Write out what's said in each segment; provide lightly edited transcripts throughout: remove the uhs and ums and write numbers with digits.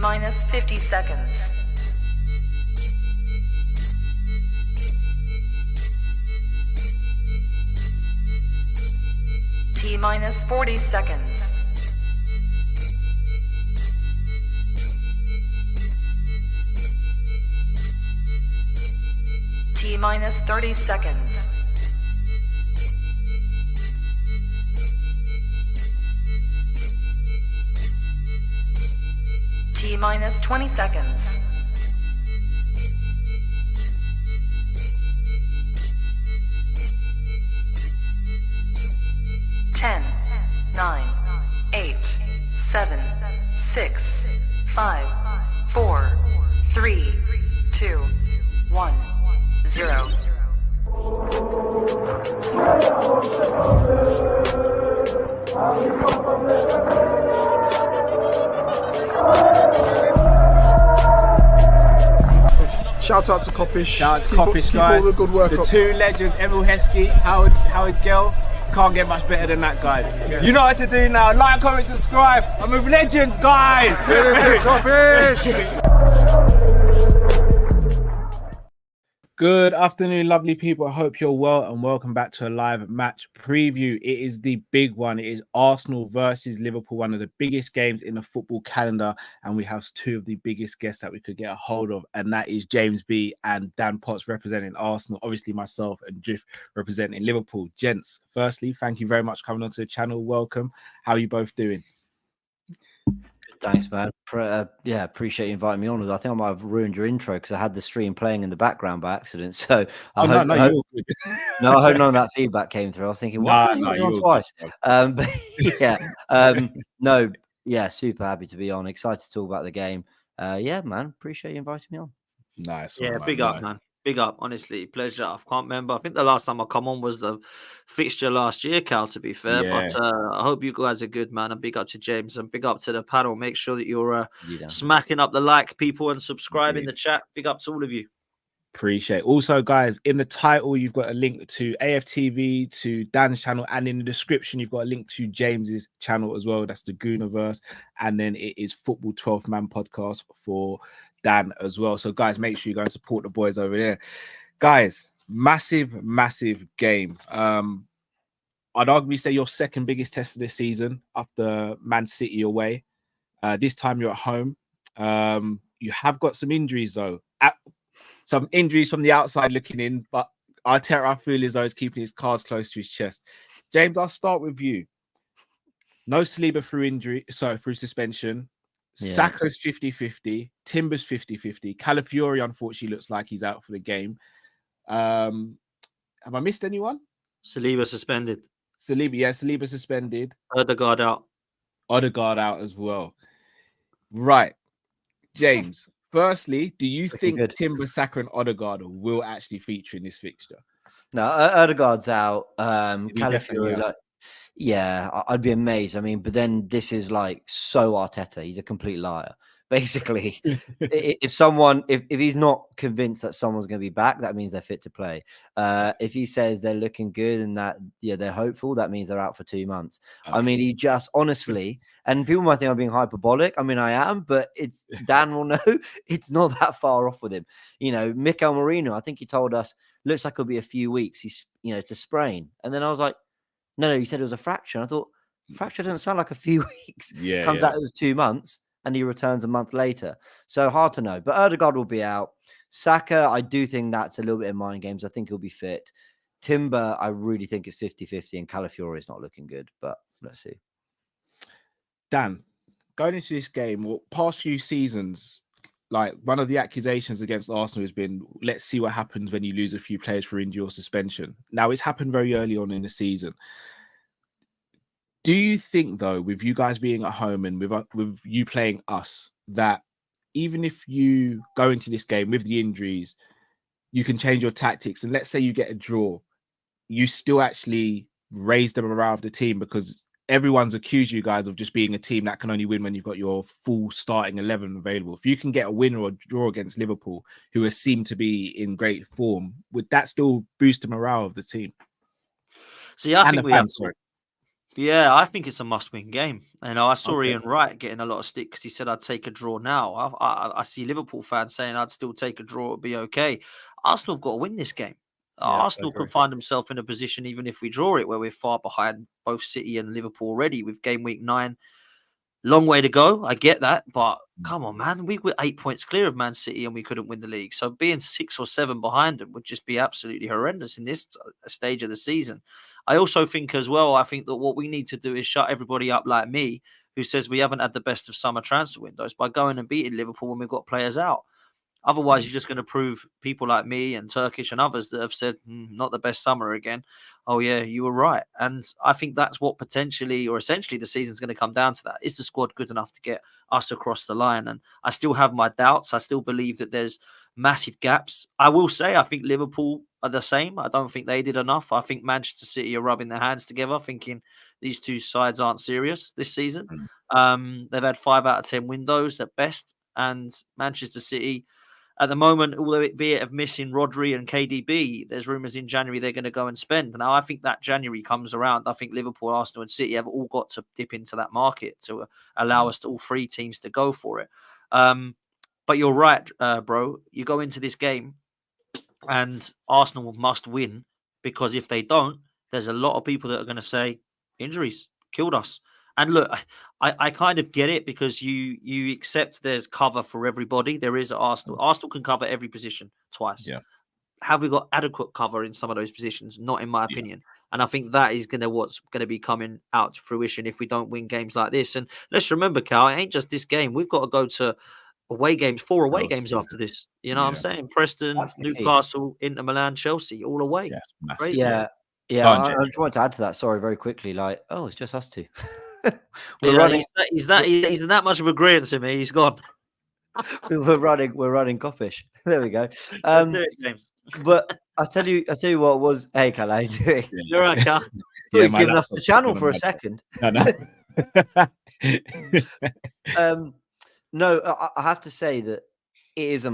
minus 50 seconds. T minus 40 seconds. T minus 30 seconds. T minus 20 seconds. Ten, 9, 8, 7, 6, 5, 4, 3, 2, 1, 0. Shout out to Kop-Ish. Shout out to Kopish, guys. Keep all the good work the up. two legends, Emil Heskey, Howard Gill. Can't get much better than that guy. Yeah. You know what to do now. Like, comment, subscribe. I'm with legends, guys. Kop-Ish. Good afternoon, lovely people. I hope you're well and welcome back to a live match preview. It is the big one. It is Arsenal versus Liverpool, one of the biggest games in the football calendar. And we have two of the biggest guests that we could get a hold of. And that is James B and Dan Potts representing Arsenal. Obviously myself and Jiff representing Liverpool. Gents, firstly, thank you very much for coming onto the channel. Welcome. How are you both doing? Thanks, man. Yeah, appreciate you inviting me on. I think I might have ruined your intro because I had the stream playing in the background by accident. So I hope none of that feedback came through. I was thinking, what? No, twice. But yeah, super happy to be on. Excited to talk about the game. Yeah, man, appreciate you inviting me on. Nice. Yeah, big up, man. Big up, honestly, pleasure. I can't remember. I think the last time I come on was the fixture last year, Cal, to be fair. Yeah. But I hope you guys are good, man. And big up to James and big up to the panel. Make sure that you're smacking up the like, people, and subscribe in the chat. Big up to all of you. Appreciate it. Also, guys, in the title, you've got a link to AFTV, to Dan's channel, and in the description, you've got a link to James's channel as well. That's the Gooniverse. And then it is Football 12th Man podcast for Dan as well. So, guys, make sure you go and support the boys over there. Guys, massive game. I'd arguably say your second biggest test of this season after Man City away. This time you're at home. You have got some injuries, though. Some injuries from the outside looking in, but I feel as though he's keeping his cards close to his chest. James, I'll start with you. No Saliba through suspension. Yeah. Saka's 50-50. Timber's 50-50. Calafiori, unfortunately, looks like he's out for the game. Have I missed anyone? Saliba suspended. Saliba suspended. Odegaard out. Odegaard out as well. Right. James, firstly, do you think Timber, Saka, and Odegaard will actually feature in this fixture? No, Odegaard's out. Calafiori, yeah, I'd be amazed. I mean, but then this is like so Arteta. He's a complete liar. Basically, if he's not convinced that someone's going to be back, that means they're fit to play. If he says they're looking good and that they're hopeful, that means they're out for 2 months. Okay. I mean, he just honestly, and people might think I'm being hyperbolic. I mean, I am, but it's Dan will know it's not that far off with him. You know, Mikel Merino, I think he told us looks like it'll be a few weeks. He's it's a sprain, and then I was like, no, he said it was a fracture. I thought fracture doesn't sound like a few weeks. Comes out it was 2 months. And he returns a month later. So hard to know. But Odegaard will be out. Saka, I do think that's a little bit of mind games. I think he'll be fit. Timber, I really think it's 50-50. And Calafiori is not looking good. But let's see. Dan, going into this game, past few seasons, like one of the accusations against Arsenal has been, let's see what happens when you lose a few players for injury or suspension. Now, it's happened very early on in the season. Do you think, though, with you guys being at home and with you playing us, that even if you go into this game with the injuries, you can change your tactics? And let's say you get a draw, you still actually raise the morale of the team, because everyone's accused you guys of just being a team that can only win when you've got your full starting 11 available. If you can get a win or a draw against Liverpool, who has seemed to be in great form, would that still boost the morale of the team? See, I think we have... Yeah, I think it's a must-win game. And I saw Okay. Ian Wright getting a lot of stick because he said I'd take a draw now. I see Liverpool fans saying I'd still take a draw, it'll be okay. Arsenal have got to win this game. Yeah, I Arsenal agree. could find themselves in a position, even if we draw it, where we're far behind both City and Liverpool already with game week 9. Long way to go. I get that, but come on, man. We were 8 points clear of Man City and we couldn't win the league. So being 6 or 7 behind them would just be absolutely horrendous in this stage of the season. I also think as well, I think that what we need to do is shut everybody up like me, who says we haven't had the best of summer transfer windows by going and beating Liverpool when we've got players out. Otherwise, you're just going to prove people like me and Turkish and others that have said not the best summer again. Oh yeah, you were right. And I think that's what potentially or essentially the season's going to come down to that. Is the squad good enough to get us across the line? And I still have my doubts. I still believe that there's massive gaps. I will say I think Liverpool are the same. I don't think they did enough. I think Manchester City are rubbing their hands together, thinking these two sides aren't serious this season. They've had 5 out of 10 windows at best. And Manchester City, at the moment, although it be it of missing Rodri and KDB, there's rumours in January they're going to go and spend. Now, I think that January comes around. I think Liverpool, Arsenal, and City have all got to dip into that market to allow us to all 3 teams to go for it. But you're right, bro. You go into this game and Arsenal must win because if they don't, there's a lot of people that are going to say injuries killed us. And look, I kind of get it because you accept there's cover for everybody. There is at Arsenal. Arsenal can cover every position twice. Yeah. Have we got adequate cover in some of those positions? Not in my opinion. And I think that is what's going to be coming out to fruition if we don't win games like this. And let's remember, Cal, it ain't just this game. We've got to go to away games, 4 away games after this. You know what I'm saying? Preston, That's the key. Newcastle, Inter Milan, Chelsea, all away. Yes, massive. Crazy. Yeah. Go on, I Jay. just wanted to add to that. Sorry, very quickly. Like, oh, it's just us two. We're running. He's that much of agreement to me. He's gone. we're running Kop-Ish. There we go. Let's do it, James. But I tell you what was. Hey, Cal, how you doing? You're right, Cal. You've given us the channel for a second. No. No, I have to say that it is a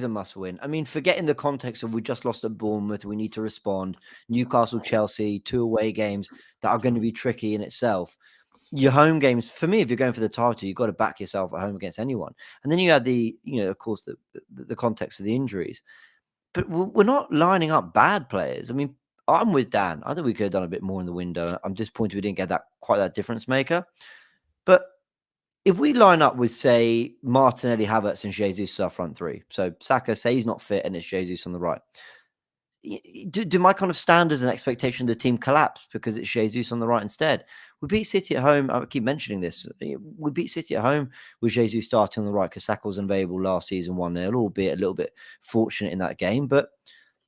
must win. I mean, forgetting the context of we just lost at Bournemouth, we need to respond. Newcastle, Chelsea, 2 away games that are going to be tricky in itself. Your home games, for me, if you're going for the title, you've got to back yourself at home against anyone. And then you add of course, the context of the injuries. But we're not lining up bad players. I mean, I'm with Dan. I think we could have done a bit more in the window. I'm disappointed we didn't get that difference maker. But if we line up with, say, Martinelli, Havertz, and Jesus as our front 3, so Saka, say he's not fit, and it's Jesus on the right. Do my kind of standards and expectation of the team collapse because it's Jesus on the right instead? We beat City at home. I keep mentioning this. We beat City at home with Jesus starting on the right because Saka was unavailable last season 1-0, albeit a little bit fortunate in that game. But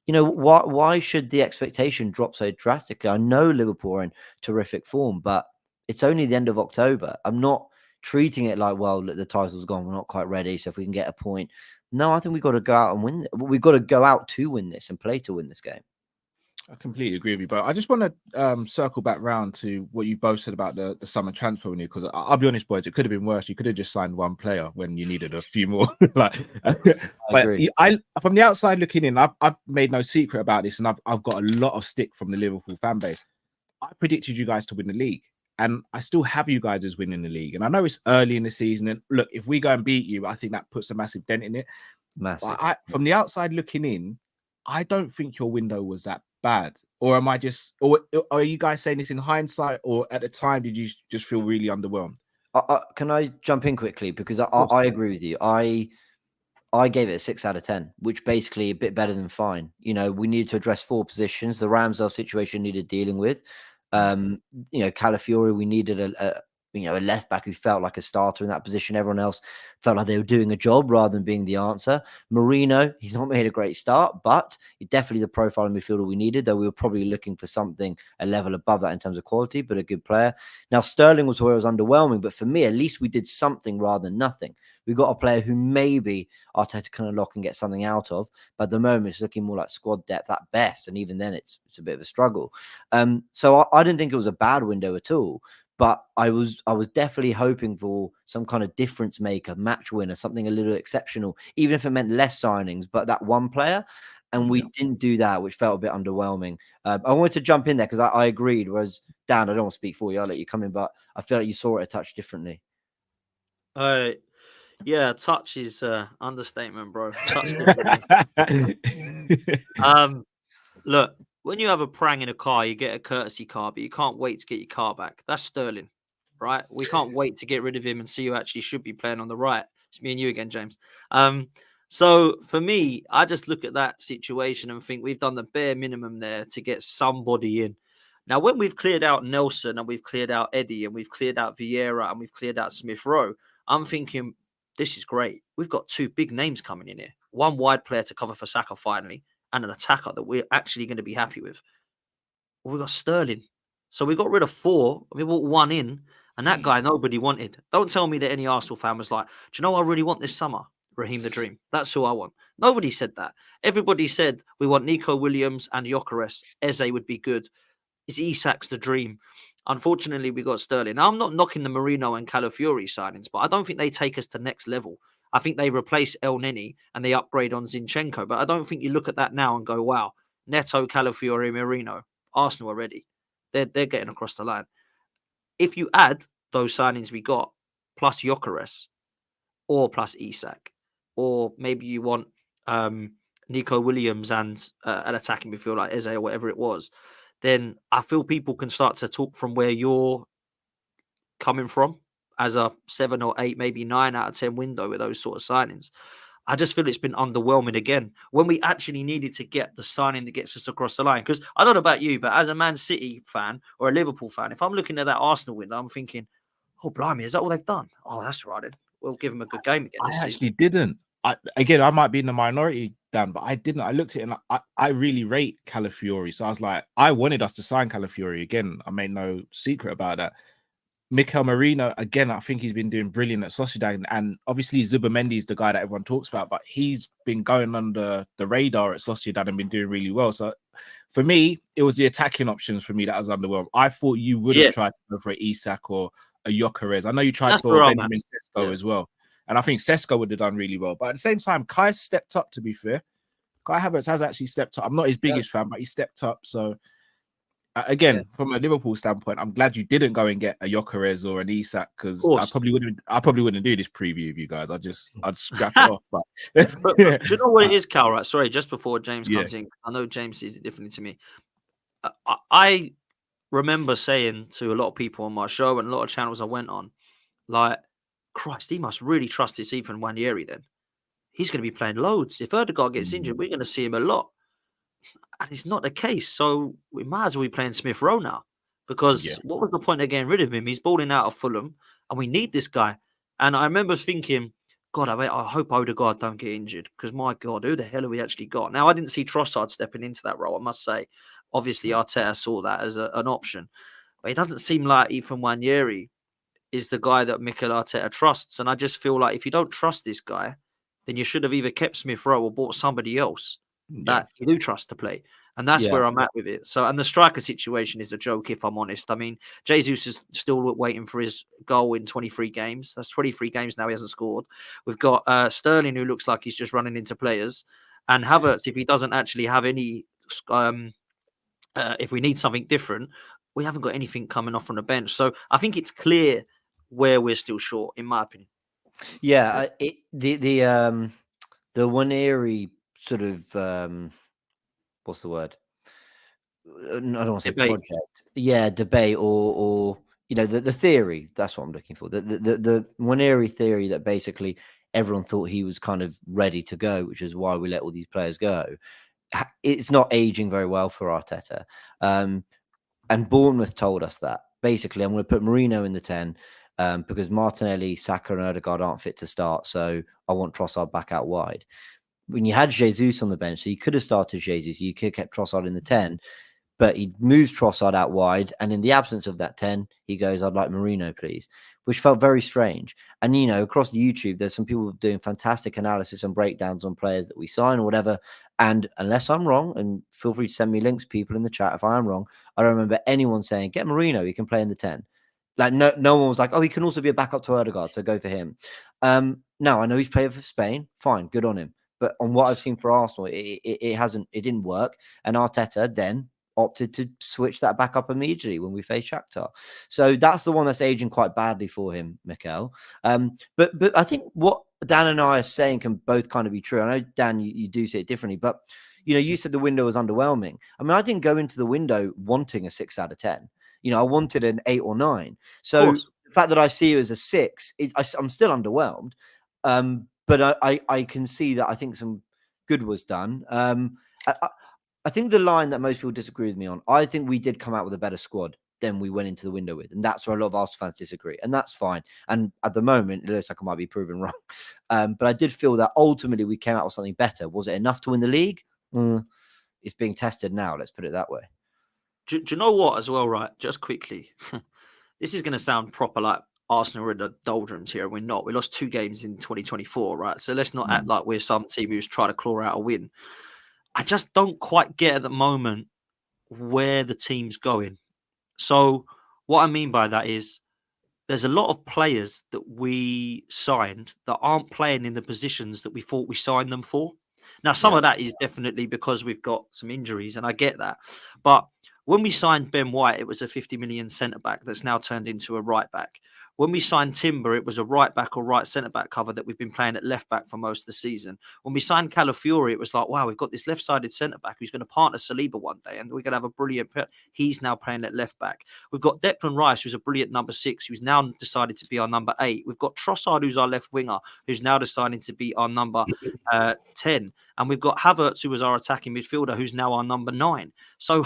why should the expectation drop so drastically? I know Liverpool are in terrific form, but it's only the end of October. I'm not treating it like, well, the title's gone. We're not quite ready. So if we can get a point. No, I think we've got to go out and win. We've got to go out to win this and play to win this game. I completely agree with you, but I just want to circle back round to what you both said about the summer transfer window, because I'll be honest, boys, it could have been worse. You could have just signed 1 player when you needed a few more. But I from the outside looking in, I've made no secret about this, and I've got a lot of stick from the Liverpool fan base. I predicted you guys to win the league, and I still have you guys as winning the league. And I know it's early in the season, and look, if we go and beat you, I think that puts a massive dent in it. Massive. From the outside looking in, I don't think your window was that bad. Or am I just, or are you guys saying this in hindsight, or at the time did you just feel really underwhelmed? Can I jump in quickly? Because I agree with you. I gave it a 6 out of 10, which basically a bit better than fine. We needed to address 4 positions. The Ramsdale situation needed dealing with. Calafiori, we needed a left back who felt like a starter in that position. Everyone else felt like they were doing a job rather than being the answer. Marino, he's not made a great start, but he's definitely the profile in midfielder we needed, though we were probably looking for something a level above that in terms of quality, but a good player. Now, Sterling was where it was underwhelming, but for me, at least we did something rather than nothing. We got a player who maybe Arteta can unlock and get something out of, but at the moment it's looking more like squad depth at best, and even then it's a bit of a struggle. So I didn't think it was a bad window at all. But I was definitely hoping for some kind of difference maker, match winner, something a little exceptional, even if it meant less signings, but that one player. And we didn't do that, which felt a bit underwhelming. I wanted to jump in there because I agreed. Whereas Dan, I don't want to speak for you. I'll let you come in, but I feel like you saw it a touch differently. Yeah, touch is understatement, bro. Touch look, when you have a prang in a car, you get a courtesy car, but you can't wait to get your car back. That's Sterling, right? We can't wait to get rid of him and see who actually should be playing on the right. It's me and you again, James. So for me, I just look at that situation and think we've done the bare minimum there to get somebody in. Now, when we've cleared out Nelson and we've cleared out Eddie and we've cleared out Vieira and we've cleared out Smith Rowe, I'm thinking this is great. We've got two big names coming in here. One wide player to cover for Saka finally, and an attacker that we're actually going to be happy with. Well, we got Sterling. So we got rid of 4. We brought 1 in, and that guy nobody wanted. Don't tell me that any Arsenal fan was like, do you know what I really want this summer? Raheem the Dream. That's who I want. Nobody said that. Everybody said we want Nico Williams and Gyökeres. Eze would be good. It's Isak's the dream. Unfortunately, we got Sterling. Now, I'm not knocking the Marino and Calafiori signings, but I don't think they take us to next level. I think they replace El Neni and they upgrade on Zinchenko. But I don't think you look at that now and go, wow, Neto, Calafiori, Marino, Arsenal already. They're getting across the line. If you add those signings we got, plus Gyökeres, or plus Isak, or maybe you want Nico Williams and an attacking midfield like Eze or whatever it was, then I feel people can start to talk from where you're coming from as a 7 or 8, maybe 9 out of 10 window with those sort of signings. I just feel it's been underwhelming again when we actually needed to get the signing that gets us across the line. Because I don't know about you, but as a Man City fan or a Liverpool fan, if I'm looking at that Arsenal window, I'm thinking, oh, blimey, is that all they've done? Oh, that's right. Then we'll give them a good game again. I actually didn't. I might be in the minority, Dan, but I didn't. I looked at it and I really rate Calafiori. So I was like, I wanted us to sign Calafiori again. I made no secret about that. Mikel Merino, again, I think he's been doing brilliant at Sociedad. And obviously, Zubimendi is the guy that everyone talks about, but he's been going under the radar at Sociedad and been doing really well. So for me, it was the attacking options for me that was underwhelmed. I thought you would have tried to go for an Isak or a Gyökeres. I know you tried for Benjamin Sesko as well. And I think Sesko would have done really well. But at the same time, Kai stepped up, to be fair. Kai Havertz has actually stepped up. I'm not his biggest fan, but he stepped up. So, again, from a Liverpool standpoint, I'm glad you didn't go and get a Gyökeres or an Isak because I probably wouldn't do this preview of you guys. I'd scrap it off. But do you know what it is, Cal? Right? Sorry, just before James comes in, I know James sees it differently to me. I remember saying to a lot of people on my show and a lot of channels I went on, like, Christ, he must really trust this Ethan Nwaneri then. He's going to be playing loads. If Ødegaard gets injured, we're going to see him a lot. And it's not the case. So we might as well be playing Smith Rowe now. Because what was the point of getting rid of him? He's balling out of Fulham and we need this guy. And I remember thinking, God, I hope Ødegaard don't get injured. Because my God, who the hell have we actually got? Now, I didn't see Trossard stepping into that role, I must say. Obviously, Arteta saw that as an option. But it doesn't seem like Ethan Nwaneri is the guy that Mikel Arteta trusts. And I just feel like if you don't trust this guy, then you should have either kept Smith Rowe or bought somebody else that you do trust to play. And that's where I'm at with it. So, and the striker situation is a joke, if I'm honest. I mean, Jesus is still waiting for his goal in 23 games. That's 23 games now he hasn't scored. We've got Sterling, who looks like he's just running into players. And Havertz, if he doesn't actually have any, if we need something different, we haven't got anything coming off from the bench. So I think it's clear where we're still short, in my opinion. Yeah, the Nwaneri sort of what's the word? I don't want to say Debate. project. Yeah, debate or you know the theory. That's what I'm looking for. The Nwaneri theory that basically everyone thought he was kind of ready to go, which is why we let all these players go. It's not aging very well for Arteta. And Bournemouth told us that. Basically, I'm going to put Marino in the 10 because Martinelli, Saka and Ødegaard aren't fit to start. So I want Trossard back out wide. When you had Jesus on the bench, so you could have started Jesus. You could have kept Trossard in the 10, but he moves Trossard out wide. And in the absence of that 10, he goes, I'd like Marino, please, which felt very strange. And, you know, across the YouTube, there's some people doing fantastic analysis and breakdowns on players that we sign or whatever. And unless I'm wrong, and feel free to send me links, people in the chat, if I am wrong, I don't remember anyone saying, get Marino, he can play in the 10. Like, no one was like, oh, he can also be a backup to Ødegaard, so go for him. Now, I know he's played for Spain. Fine, good on him. But on what I've seen for Arsenal, it didn't work. And Arteta then opted to switch that back up immediately when we faced Shakhtar. So that's the one that's aging quite badly for him, Mikel. But I think what Dan and I are saying can both kind of be true. I know, Dan, you do see it differently, but you said the window was underwhelming. I mean, I didn't go into the window wanting a 6 out of 10. I wanted an 8 or 9. So the fact that I see you as a 6, I'm still underwhelmed. But I can see that I think some good was done. I think the line that most people disagree with me on, I think we did come out with a better squad than we went into the window with. And that's where a lot of Arsenal fans disagree. And that's fine. And at the moment, it looks like I might be proven wrong. But I did feel that ultimately we came out with something better. Was it enough to win the league? It's being tested now. Let's put it that way. Do you know what as well, right? Just quickly. This is going to sound proper like Arsenal are in the doldrums here. We're not. We lost 2 games in 2024, right? So let's not act like we're some team who's trying to claw out a win. I just don't quite get at the moment where the team's going. So what I mean by that is there's a lot of players that we signed that aren't playing in the positions that we thought we signed them for. Now, some of that is definitely because we've got some injuries, and I get that. But when we signed Ben White, it was a 50 million centre-back that's now turned into a right-back. When we signed Timber, it was a right-back or right centre-back cover that we've been playing at left-back for most of the season. When we signed Calafiori, it was like, wow, we've got this left-sided centre-back who's going to partner Saliba one day, and we're going to have a brilliant... He's now playing at left-back. We've got Declan Rice, who's a brilliant number 6, who's now decided to be our number 8. We've got Trossard, who's our left winger, who's now deciding to be our number 10. And we've got Havertz, who was our attacking midfielder, who's now our number 9. So...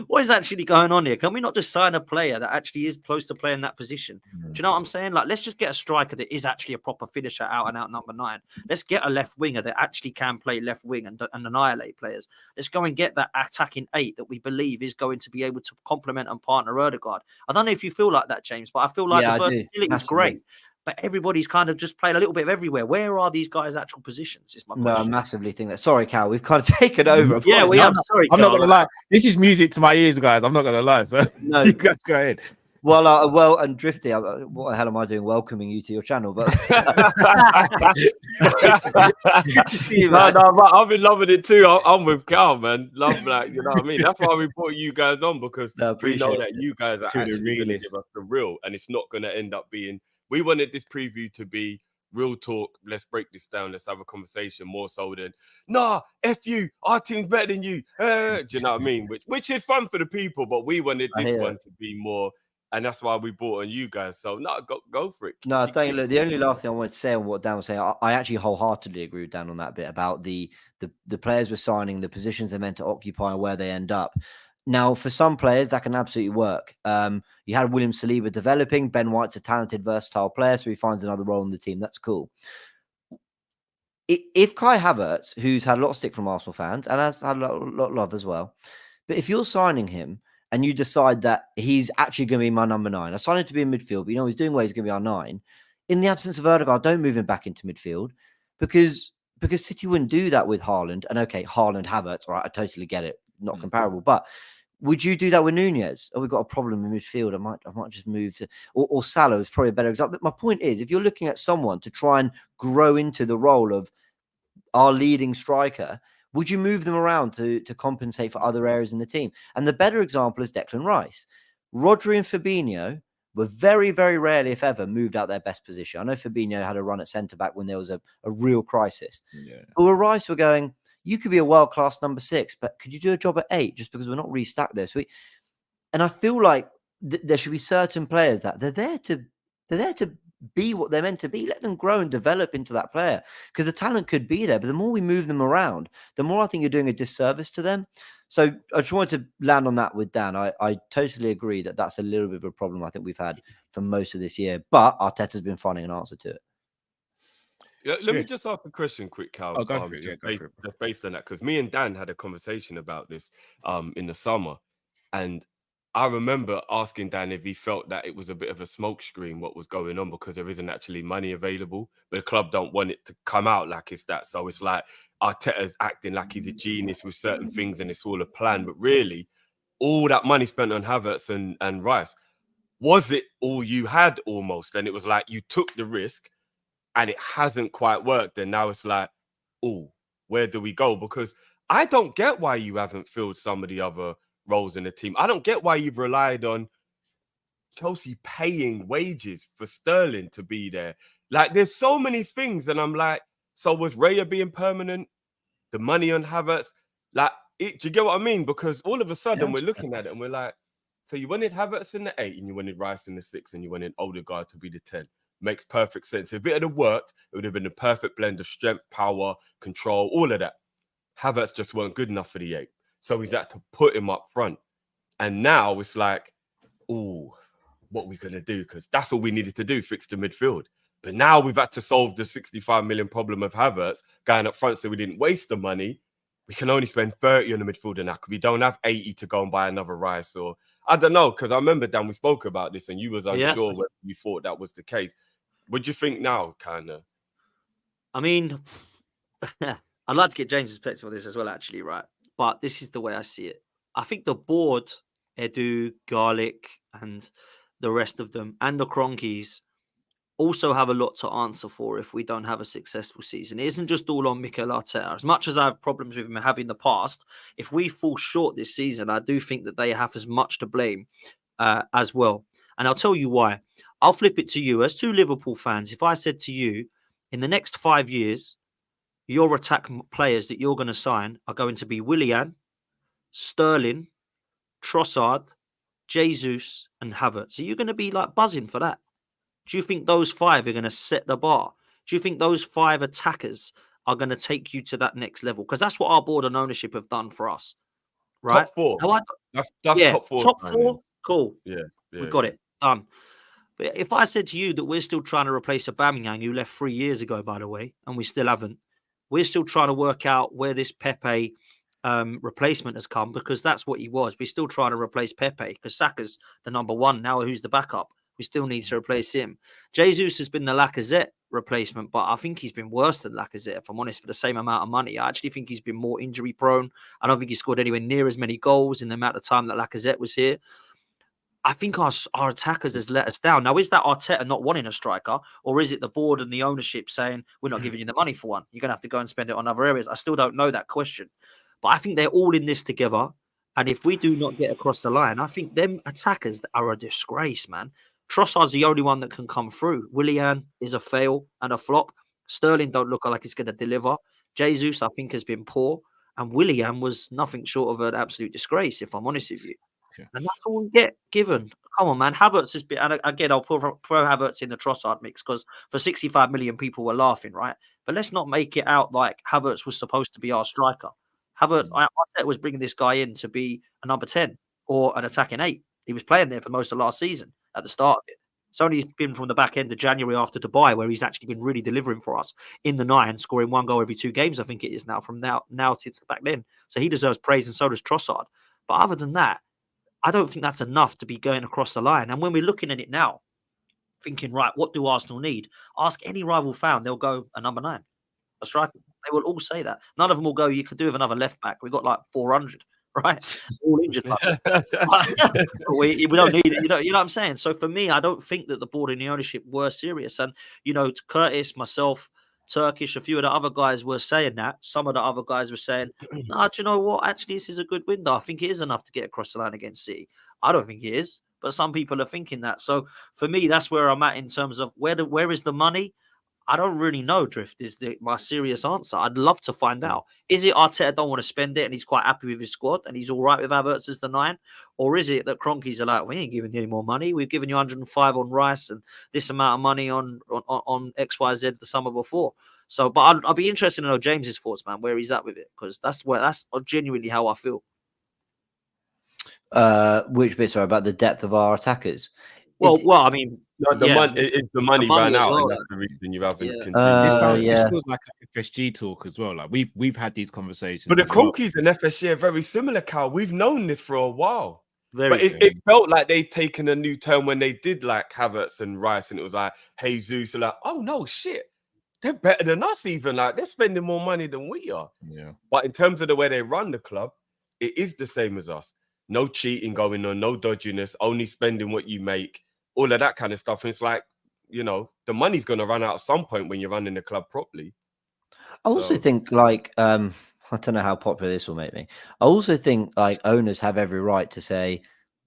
what is actually going on here? Can we not just sign a player that actually is close to playing that position? Do you know what I'm saying? Like, let's just get a striker that is actually a proper finisher, out and out number 9. Let's get a left winger that actually can play left wing and annihilate players. Let's go and get that attacking 8 that we believe is going to be able to complement and partner Ødegaard. I don't know if you feel like that, James, but I feel like the versatility is great. But everybody's kind of just playing a little bit of everywhere. Where are these guys' actual positions? Is my question. No, I massively think that. Sorry, Cal, we've kind of taken over. Yeah, we have. Sorry, I'm not going to lie. This is music to my ears, guys. I'm not going to lie. So no, you guys go ahead. Well, and Drifty, what the hell am I doing welcoming you to your channel? But good to see you, man. No, but I've been loving it too. I'm with Cal, man. Love that, you know what I mean? That's why we brought you guys on, because we know that you guys are actually going to give us the real, and it's not going to end up being... We wanted this preview to be real talk. Let's break this down. Let's have a conversation, more so than, nah, F you, our team's better than you. Do you know what I mean? Which is fun for the people, but we wanted this one to be more, and that's why we brought on you guys. So, no, go for it. No, thank you. Look, the only last thing I wanted to say on what Dan was saying, I actually wholeheartedly agree with Dan on that bit about the players we're signing, the positions they're meant to occupy, and where they end up. Now, for some players, that can absolutely work. You had William Saliba developing. Ben White's a talented, versatile player, so he finds another role in the team. That's cool. If Kai Havertz, who's had a lot of stick from Arsenal fans, and has had a lot of love as well, but if you're signing him and you decide that he's actually going to be my number 9, I signed him to be in midfield, but he's doing well, he's going to be our 9. In the absence of Ødegaard, don't move him back into midfield, because City wouldn't do that with Haaland. And okay, Haaland, Havertz, right? I totally get it. Not comparable, but would you do that with Nunez? Oh, we've got a problem in midfield. I might just move to, or Salah is probably a better example. But my point is, if you're looking at someone to try and grow into the role of our leading striker, would you move them around to compensate for other areas in the team? And the better example is Declan Rice. Rodri and Fabinho were very, very rarely, if ever, moved out their best position. I know Fabinho had a run at centre-back when there was a real crisis. Yeah. But with Rice, we're going, you could be a world-class number 6, but could you do a job at 8 just because we're not really stacked there? And I feel like there should be certain players that they're there to be what they're meant to be. Let them grow and develop into that player, because the talent could be there. But the more we move them around, the more I think you're doing a disservice to them. So I just wanted to land on that with Dan. I totally agree that that's a little bit of a problem I think we've had for most of this year, but Arteta's been finding an answer to it. Let me just ask a question quick, Cal. Oh, go for it. Just based on that, because me and Dan had a conversation about this in the summer, and I remember asking Dan if he felt that it was a bit of a smokescreen what was going on, because there isn't actually money available, but the club don't want it to come out like it's that. So it's like Arteta's acting like he's a genius with certain things and it's all a plan, but really all that money spent on Havertz and Rice, was it all you had almost? And it was like you took the risk and it hasn't quite worked. And now it's like, oh, where do we go? Because I don't get why you haven't filled some of the other roles in the team. I don't get why you've relied on Chelsea paying wages for Sterling to be there. Like, there's so many things, and I'm like, so was Raya being permanent? The money on Havertz? Like, do you get what I mean? Because all of a sudden we're looking at it and we're like, so you wanted Havertz in the 8 and you wanted Rice in the 6 and you wanted Odegaard to be the 10. Makes perfect sense. If it had worked, it would have been a perfect blend of strength, power, control, all of that. Havertz just weren't good enough for the 8. So he's had to put him up front. And now it's like, oh, what are we going to do? Because that's all we needed to do, fix the midfield. But now we've had to solve the 65 million problem of Havertz going up front so we didn't waste the money. We can only spend 30 on the midfielder now because we don't have 80 to go and buy another Rice. Or I don't know, because I remember, Dan, we spoke about this and you was unsure whether you thought that was the case. What do you think now, kind of? I mean, I'd like to get James' perspective on this as well, actually, right? But this is the way I see it. I think the board, Edu, Garlic, and the rest of them, and the Cronkies, also have a lot to answer for if we don't have a successful season. It isn't just all on Mikel Arteta. As much as I have problems with him having in the past, if we fall short this season, I do think that they have as much to blame as well. And I'll tell you why. I'll flip it to you. As two Liverpool fans, if I said to you, in the next 5 years, your attack players that you're going to sign are going to be Willian, Sterling, Trossard, Jesus, and Havertz. So you're going to be like buzzing for that. Do you think those 5 are going to set the bar? Do you think those 5 attackers are going to take you to that next level? Because that's what our board and ownership have done for us, right? Top 4. That's top 4. Top 4. Cool. Yeah. We got it done. But if I said to you that we're still trying to replace Aubameyang, who left 3 years ago, by the way, and we still haven't, we're still trying to work out where this Pepe replacement has come, because that's what he was. We're still trying to replace Pepe because Saka's the number 1 now. Who's the backup? We still need to replace him. Jesus has been the Lacazette replacement, but I think he's been worse than Lacazette, if I'm honest, for the same amount of money. I actually think he's been more injury prone. I don't think he scored anywhere near as many goals in the amount of time that Lacazette was here. I think our attackers has let us down. Now, is that Arteta not wanting a striker, or is it the board and the ownership saying, we're not giving you the money for one? You're going to have to go and spend it on other areas. I still don't know that question. But I think they're all in this together. And if we do not get across the line, I think them attackers are a disgrace, man. Trossard's the only one that can come through. Willian is a fail and a flop. Sterling don't look like he's going to deliver. Jesus, I think, has been poor. And Willian was nothing short of an absolute disgrace, if I'm honest with you. Yeah. And that's all we get given. Come on, man. Havertz has been, and again, I'll throw Havertz in the Trossard mix because for 65 million people were laughing, right? But let's not make it out like Havertz was supposed to be our striker. Arteta was bringing this guy in to be a number 10 or an attacking 8. He was playing there for most of last season at the start of it. It's only been from the back end of January after Dubai where he's actually been really delivering for us in the 9, scoring 1 goal every 2 games, I think it is now, from now since back then. So he deserves praise, and so does Trossard. But other than that, I don't think that's enough to be going across the line. And when we're looking at it now, thinking, right, what do Arsenal need? Ask any rival fan, they'll go a number 9, a striker. They will all say that. None of them will go, you could do with another left back. We've got like 400, right? All injured. we don't need it. You know what I'm saying? So for me, I don't think that the board and the ownership were serious. And, Curtis, myself, Turkish, a few of the other guys were saying that. Some of the other guys were saying, no, do you know what? Actually, this is a good window. I think it is enough to get across the line against City. I don't think it is, but some people are thinking that. So for me, that's where I'm at in terms of where is the money? I don't really know, Drift, is my serious answer. I'd love to find out. Is it Arteta don't want to spend it and he's quite happy with his squad and he's all right with Havertz as the 9? Or is it that Cronkies are like, we ain't giving you any more money. We've given you 105 on Rice and this amount of money on XYZ the summer before. So, but I'll be interested to know James's thoughts, man, where he's at with it, because that's genuinely how I feel. Which bit, sorry, about the depth of our attackers? Well, I mean, the money ran out, and that's the reason you haven't continued. This feels like a FSG talk as well. Like we've had these conversations. But the Cronkies and FSG are very similar, Cal. We've known this for a while. But it felt like they'd taken a new turn when they did like Havertz and Rice, and it was like, Jesus, like, oh no, shit. They're better than us even. Like, they're spending more money than we are. Yeah. But in terms of the way they run the club, it is the same as us. No cheating going on, no dodginess, only spending what you make, all of that kind of stuff. And it's like, the money's going to run out at some point when you're running the club properly. I also think like I don't know how popular this will make me. I also think like owners have every right to say,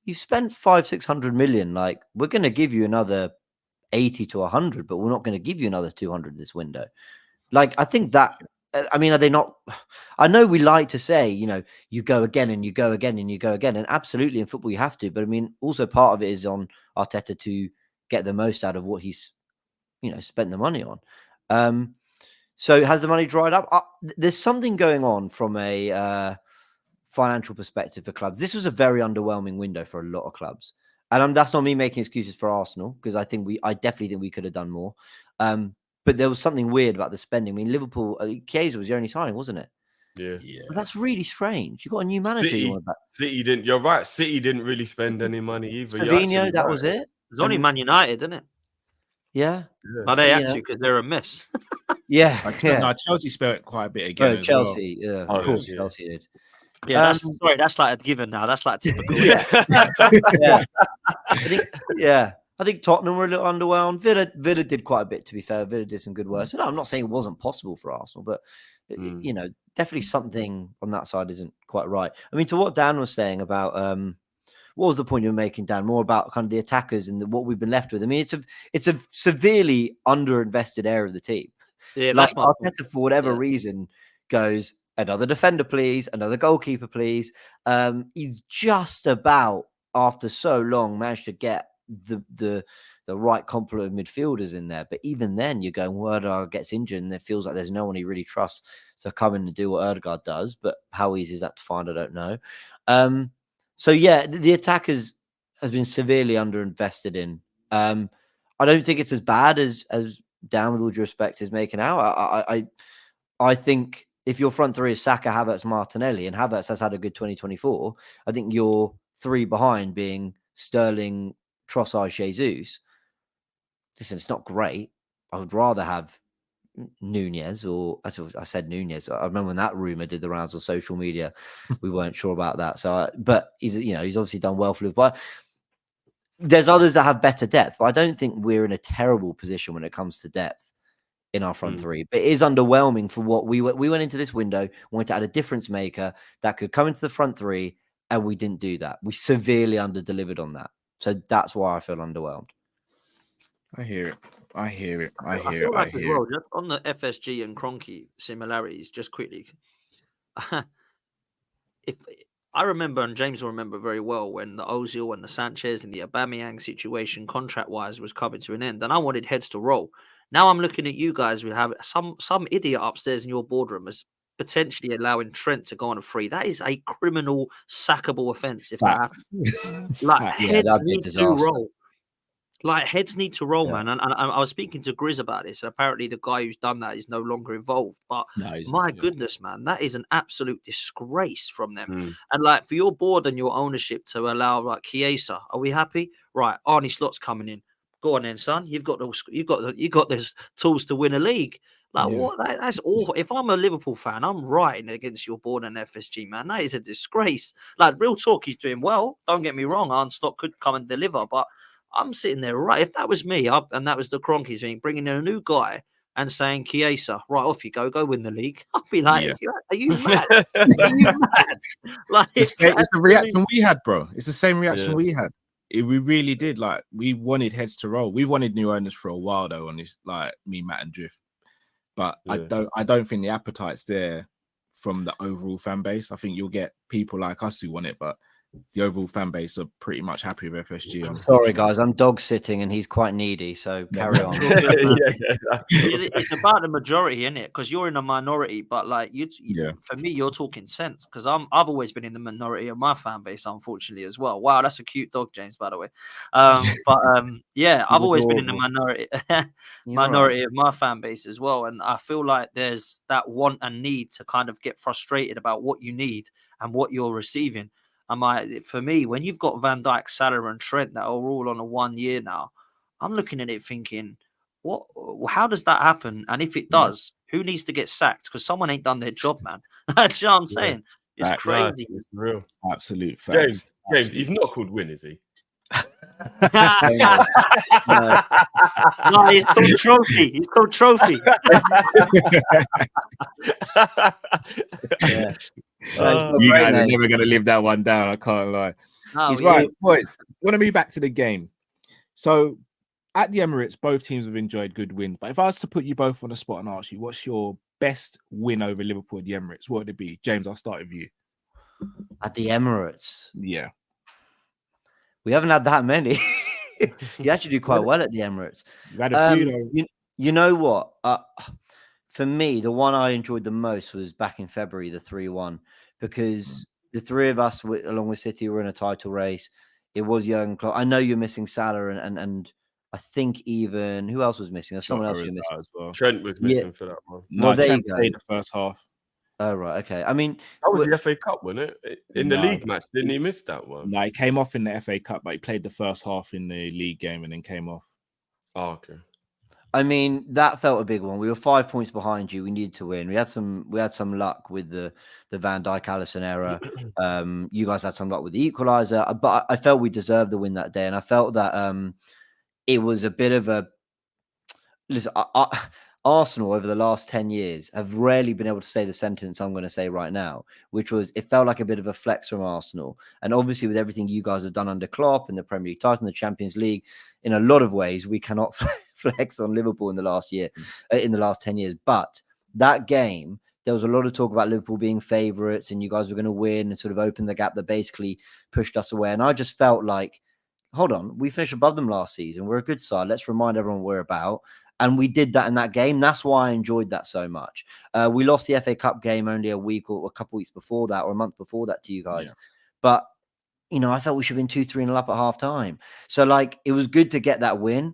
you've spent 500-600 million, like we're going to give you another 80 to 100, but we're not going to give you another 200 this window. Like I think that, I mean, are they not? I know we like to say, you know, you go again and you go again and you go again, and absolutely in football you have to. But I mean, also part of it is on Arteta to get the most out of what he's, you know, spent the money on. So has the money dried up? There's something going on from a financial perspective for clubs. This was a very underwhelming window for a lot of clubs, and that's not me making excuses for Arsenal because I definitely think we could have done more. But there was something weird about the spending. I mean, Liverpool, Chiesa was the only signing, wasn't it? Yeah. But that's really strange. You got a new manager. City didn't. You're right. City didn't really spend any money either. Savinho, that was it. It was only Man United, didn't it? Yeah. But they had to because they're a mess. No, Chelsea spent quite a bit again. Chelsea, yeah, of course, Chelsea did. Yeah, that's like a given now. That's like typical. I think Tottenham were a little underwhelmed. Villa did quite a bit, to be fair. Villa did some good work. So no, I'm not saying it wasn't possible for Arsenal, but you know, definitely something on that side isn't quite right. I mean, to what Dan was saying about what was the point you were making, Dan? More about kind of the attackers and what we've been left with. I mean, it's a severely underinvested area of the team. Yeah, like Arteta, for whatever reason, goes, another defender, please, another goalkeeper, please. He's just about, after so long, managed to get the right complement of midfielders in there. But even then, you're going, Odegaard gets injured, and it feels like there's no one he really trusts to come in and do what Odegaard does. But how easy is that to find? I don't know. So yeah, the attackers has been severely underinvested in. I don't think it's as bad as Dan, with all due respect, is making out. I think if your front three is Saka, Havertz, Martinelli, and Havertz has had a good 2024, I think your three behind being Sterling, Trossard, Jesus. Listen, it's not great. I would rather have Nunez, or I said Nunez. I remember when that rumor did the rounds on social media. We weren't sure about that. So, but he's obviously done well for Liverpool. There's others that have better depth, but I don't think we're in a terrible position when it comes to depth in our front three. But it is underwhelming for what we went into this window, wanted to add a difference maker that could come into the front three, and we didn't do that. We severely underdelivered on that. So that's why I feel underwhelmed. I hear it. I feel like as well, just on the FSG and Kroenke similarities, just quickly. If I remember, and James will remember very well, when the Ozil and the Sanchez and the Aubameyang situation, contract-wise, was coming to an end, and I wanted heads to roll. Now I'm looking at you guys. We have some idiot upstairs in your boardroom as potentially allowing Trent to go on a free. That is a criminal, sackable offence if that happens. Like heads need to roll. Like heads need to roll, man. And I was speaking to Grizz about this. And apparently, the guy who's done that is no longer involved. But my goodness, man, that is an absolute disgrace from them. And like for your board and your ownership to allow like Chiesa, are we happy? Right, Arnie Slot's coming in. Go on then, son. You've got the tools to win a league. Like what? That's all. If I'm a Liverpool fan, I'm writing against your board and FSG, man. That is a disgrace. Like real talk, he's doing well. Don't get me wrong. Arne Slot could come and deliver, but I'm sitting there, right? If that was me, and that was the Kroenke's thing, bringing in a new guy and saying, Chiesa, right, off you go win the league. I'd be like, are you mad? Are you mad? Like, it's the reaction we had, bro. It's the same reaction we had. We really did. Like, we wanted heads to roll. We wanted new owners for a while, though, on this, like me, Matt, and Drift. But I don't think the appetite's there from the overall fan base. I think you'll get people like us who want it, but the overall fan base are pretty much happy with FSG. I'm sorry, guys. I'm dog sitting and he's quite needy, so carry on. It's about the majority, isn't it? Because you're in a minority, but like for me, you're talking sense. Because I've always been in the minority of my fan base, unfortunately, as well. Wow, that's a cute dog, James, by the way. I've always been in the minority of my fan base as well, and I feel like there's that want and need to kind of get frustrated about what you need and what you're receiving. For me, when you've got Van Dijk, Salah, and Trent that are all on a 1 year now, I'm looking at it thinking, how does that happen? And if it does, who needs to get sacked? Because someone ain't done their job, man. That's what I'm saying. It's crazy. It's real. Absolute fact. James, he's not called Win, is he? No, he's called Trophy. He's called Trophy. Yeah. You guys are never going to live that one down. I can't lie. No, He's right, boys. Want to move back to the game? So, at the Emirates, both teams have enjoyed good wins. But if I was to put you both on the spot and ask you, what's your best win over Liverpool at the Emirates? What would it be? James, I'll start with you. At the Emirates? Yeah. We haven't had that many. You actually do quite well at the Emirates. You've had a few, you know what? For me, the one I enjoyed the most was back in February, the 3-1, because the three of us, along with City, were in a title race. It was Jurgen Klopp. I know you're missing Salah, and I think even who else was missing? There's someone else you're missing as well. Trent was missing for that one. No, there you go. Played the first half. Oh right, okay. I mean, that was the FA Cup, wasn't it? In the league match, didn't he miss that one? No, he came off in the FA Cup, but he played the first half in the league game and then came off. Oh, okay. I mean, that felt a big one. We were 5 points behind you. We needed to win. We had some luck with the Van Dijk Alisson error. You guys had some luck with the equaliser, but I felt we deserved the win that day, and I felt that it was a bit of a listen. Arsenal over the last 10 years have rarely been able to say the sentence I'm going to say right now, which was it felt like a bit of a flex from Arsenal. And obviously with everything you guys have done under Klopp and the Premier League title and the Champions League, in a lot of ways, we cannot flex on Liverpool in the last 10 years. But that game, there was a lot of talk about Liverpool being favourites and you guys were going to win and sort of open the gap that basically pushed us away. And I just felt like, hold on, we finished above them last season. We're a good side. Let's remind everyone what we're about. And we did that in that game. That's why I enjoyed that so much. We lost the FA Cup game only a week or a couple weeks before that, or a month before that to you guys. Yeah. But, you know, I felt we should have been 2-3-0 up at half time. So, like, it was good to get that win.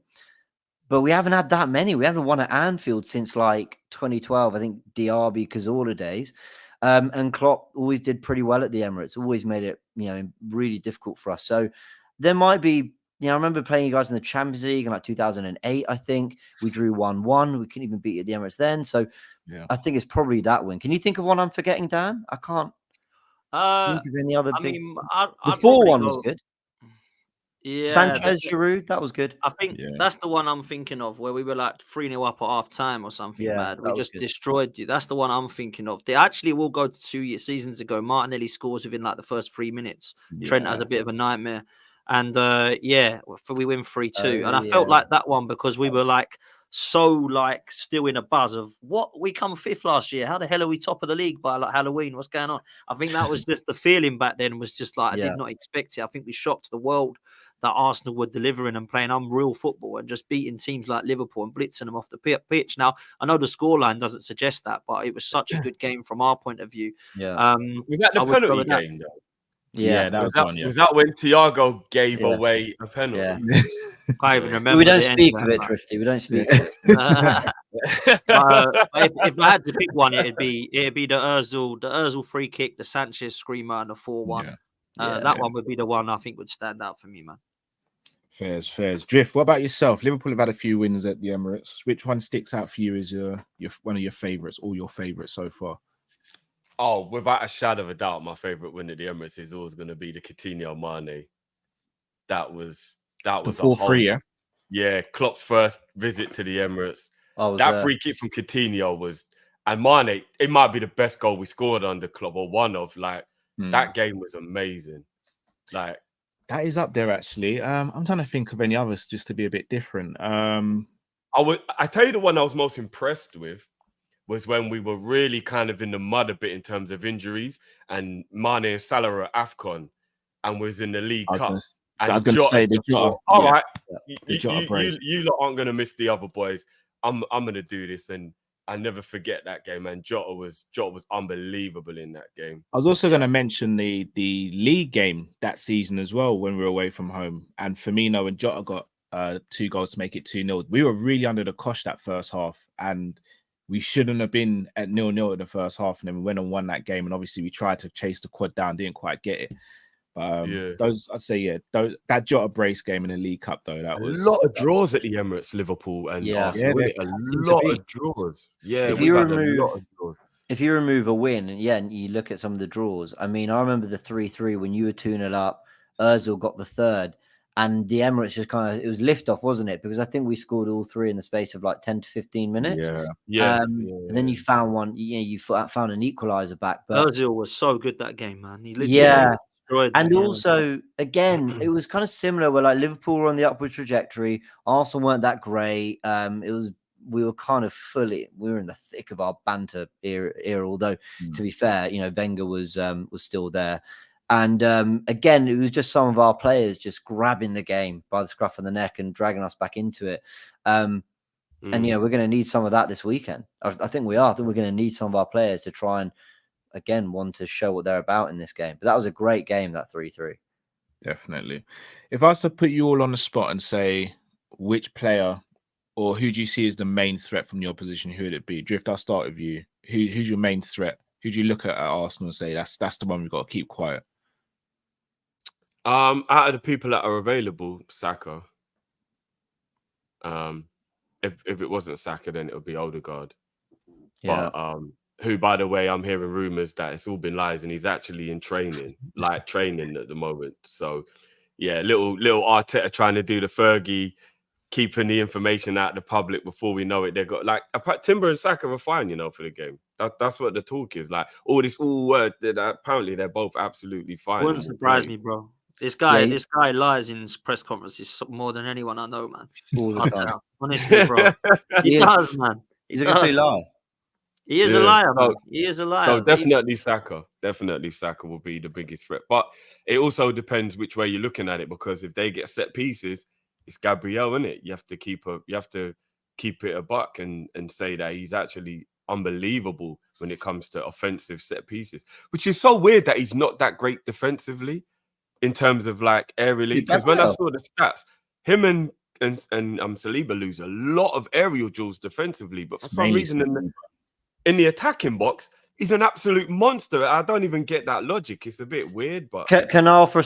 But we haven't had that many. We haven't won at Anfield since, like, 2012. I think Diaby, Cazorla days. And Klopp always did pretty well at the Emirates. Always made it, you know, really difficult for us. So there might be... You know, I remember playing you guys in the Champions League in like 2008, I think. We drew 1-1. We couldn't even beat at the Emirates then. So yeah. I think it's probably that win. Can you think of one I'm forgetting, Dan? I can't think of any other big... The 4-1 was good. Yeah. Sanchez, Giroud, that was good. I think that's the one I'm thinking of, where we were like 3-0 up at half time or something mad. We just destroyed you. That's the one I'm thinking of. They actually will go to 2 seasons ago. Martinelli scores within like the first 3 minutes. Yeah. Trent has a bit of a nightmare. And we win 3-2. And I felt like that one because we were like so like still in a buzz of what we come 5th last year. How the hell are we top of the league by like Halloween? What's going on? I think that was just the feeling back then was just like I did not expect it. I think we shocked the world that Arsenal were delivering and playing unreal football and just beating teams like Liverpool and blitzing them off the pitch. Now, I know the scoreline doesn't suggest that, but it was such a good game from our point of vieue. Yeah. Was that the penalty game though? Yeah, that was that when Thiago gave away a penalty? Yeah. I even remember. We don't speak of it, Drifty. We don't speak of it. If I had to pick one, it'd be the Ozil free kick, the Sanchez screamer, and the 4-1. That one would be the one I think would stand out for me, man. Fairs. Drift, what about yourself? Liverpool have had a few wins at the Emirates. Which one sticks out for you as your one of your favourites or your favourite so far? Oh, without a shadow of a doubt, my favourite win at the Emirates is always going to be the Coutinho Mane. That was the 4-3, yeah? Yeah, Klopp's first visit to the Emirates. That free kick from Coutinho was... And Mane, it might be the best goal we scored under Klopp, or one of. Like, that game was amazing. Like... That is up there, actually. I'm trying to think of any others just to be a bit different. I tell you the one I was most impressed with was when we were really kind of in the mud a bit in terms of injuries, and Mane and Salah were at AFCON and was in the League Cup. I was going to say the Jota. All right, you lot aren't going to miss the other boys. I'm going to do this, and I never forget that game. And Jota was unbelievable in that game. I was also going to mention the league game that season as well when we were away from home, and Firmino and Jota got 2 goals to make it 2-0. We were really under the cosh that first half, and we shouldn't have been at 0-0 in the first half, and then we went and won that game. And obviously, we tried to chase the quad down, didn't quite get it. But that Jota brace game in the League Cup, though, that was a lot of draws at the Emirates, Liverpool and Arsenal. A lot of draws. Yeah, if you remove a win, and you look at some of the draws. I mean, I remember the 3-3 when you were 2-0 up. Ozil got the third. and the Emirates just it was liftoff, wasn't it? Because I think we scored all three in the space of like 10 to 15 minutes. And then you found one, you found an equalizer back. But Ozil was so good that game, man. He literally destroyed and them. also, again, it was kind of similar where like Liverpool were on the upward trajectory. Arsenal weren't that great. We were kind of we were in the thick of our banter era although to be fair, Wenger was still there. And again, it was just some of our players just grabbing the game by the scruff of the neck and dragging us back into it. And we're going to need some of that this weekend. I think we are. I think we're going to need some of our players to try and again want to show what they're about in this game. But that was a great game, that 3-3. Definitely. If I was to put you all on the spot and say which player or who do you see as the main threat from your position, who would it be? Drift, I'll start with you. Who's your main threat? Who do you look at Arsenal and say that's the one we've got to keep quiet? Out of the people that are available, Saka. If it wasn't Saka, then it would be Odegaard. Yeah. But who, by the way, I'm hearing rumors that it's all been lies, and he's actually in training at the moment. So, yeah, little Arteta trying to do the Fergie, keeping the information out of the public before we know it. They got Timber and Saka are fine, for the game. That's what the talk is. Like all this word that apparently they're both absolutely fine. Wouldn't surprise me, bro. This guy lies in his press conferences more than anyone I know, man. All the time. Honestly, bro. He does, man. He's a complete liar. He is a liar, man. He is a liar. So definitely Saka. Definitely Saka will be the biggest threat. But it also depends which way you're looking at it, because if they get set pieces, it's Gabriel, isn't it? You have to keep it a buck and say that he's actually unbelievable when it comes to offensive set pieces, which is so weird that he's not that great defensively in terms of like aerially. Because when I saw the stats, him and Saliba lose a lot of aerial duels defensively, but for some reason in the attacking box, he's an absolute monster. I don't even get that logic. It's a bit weird, but can I offer?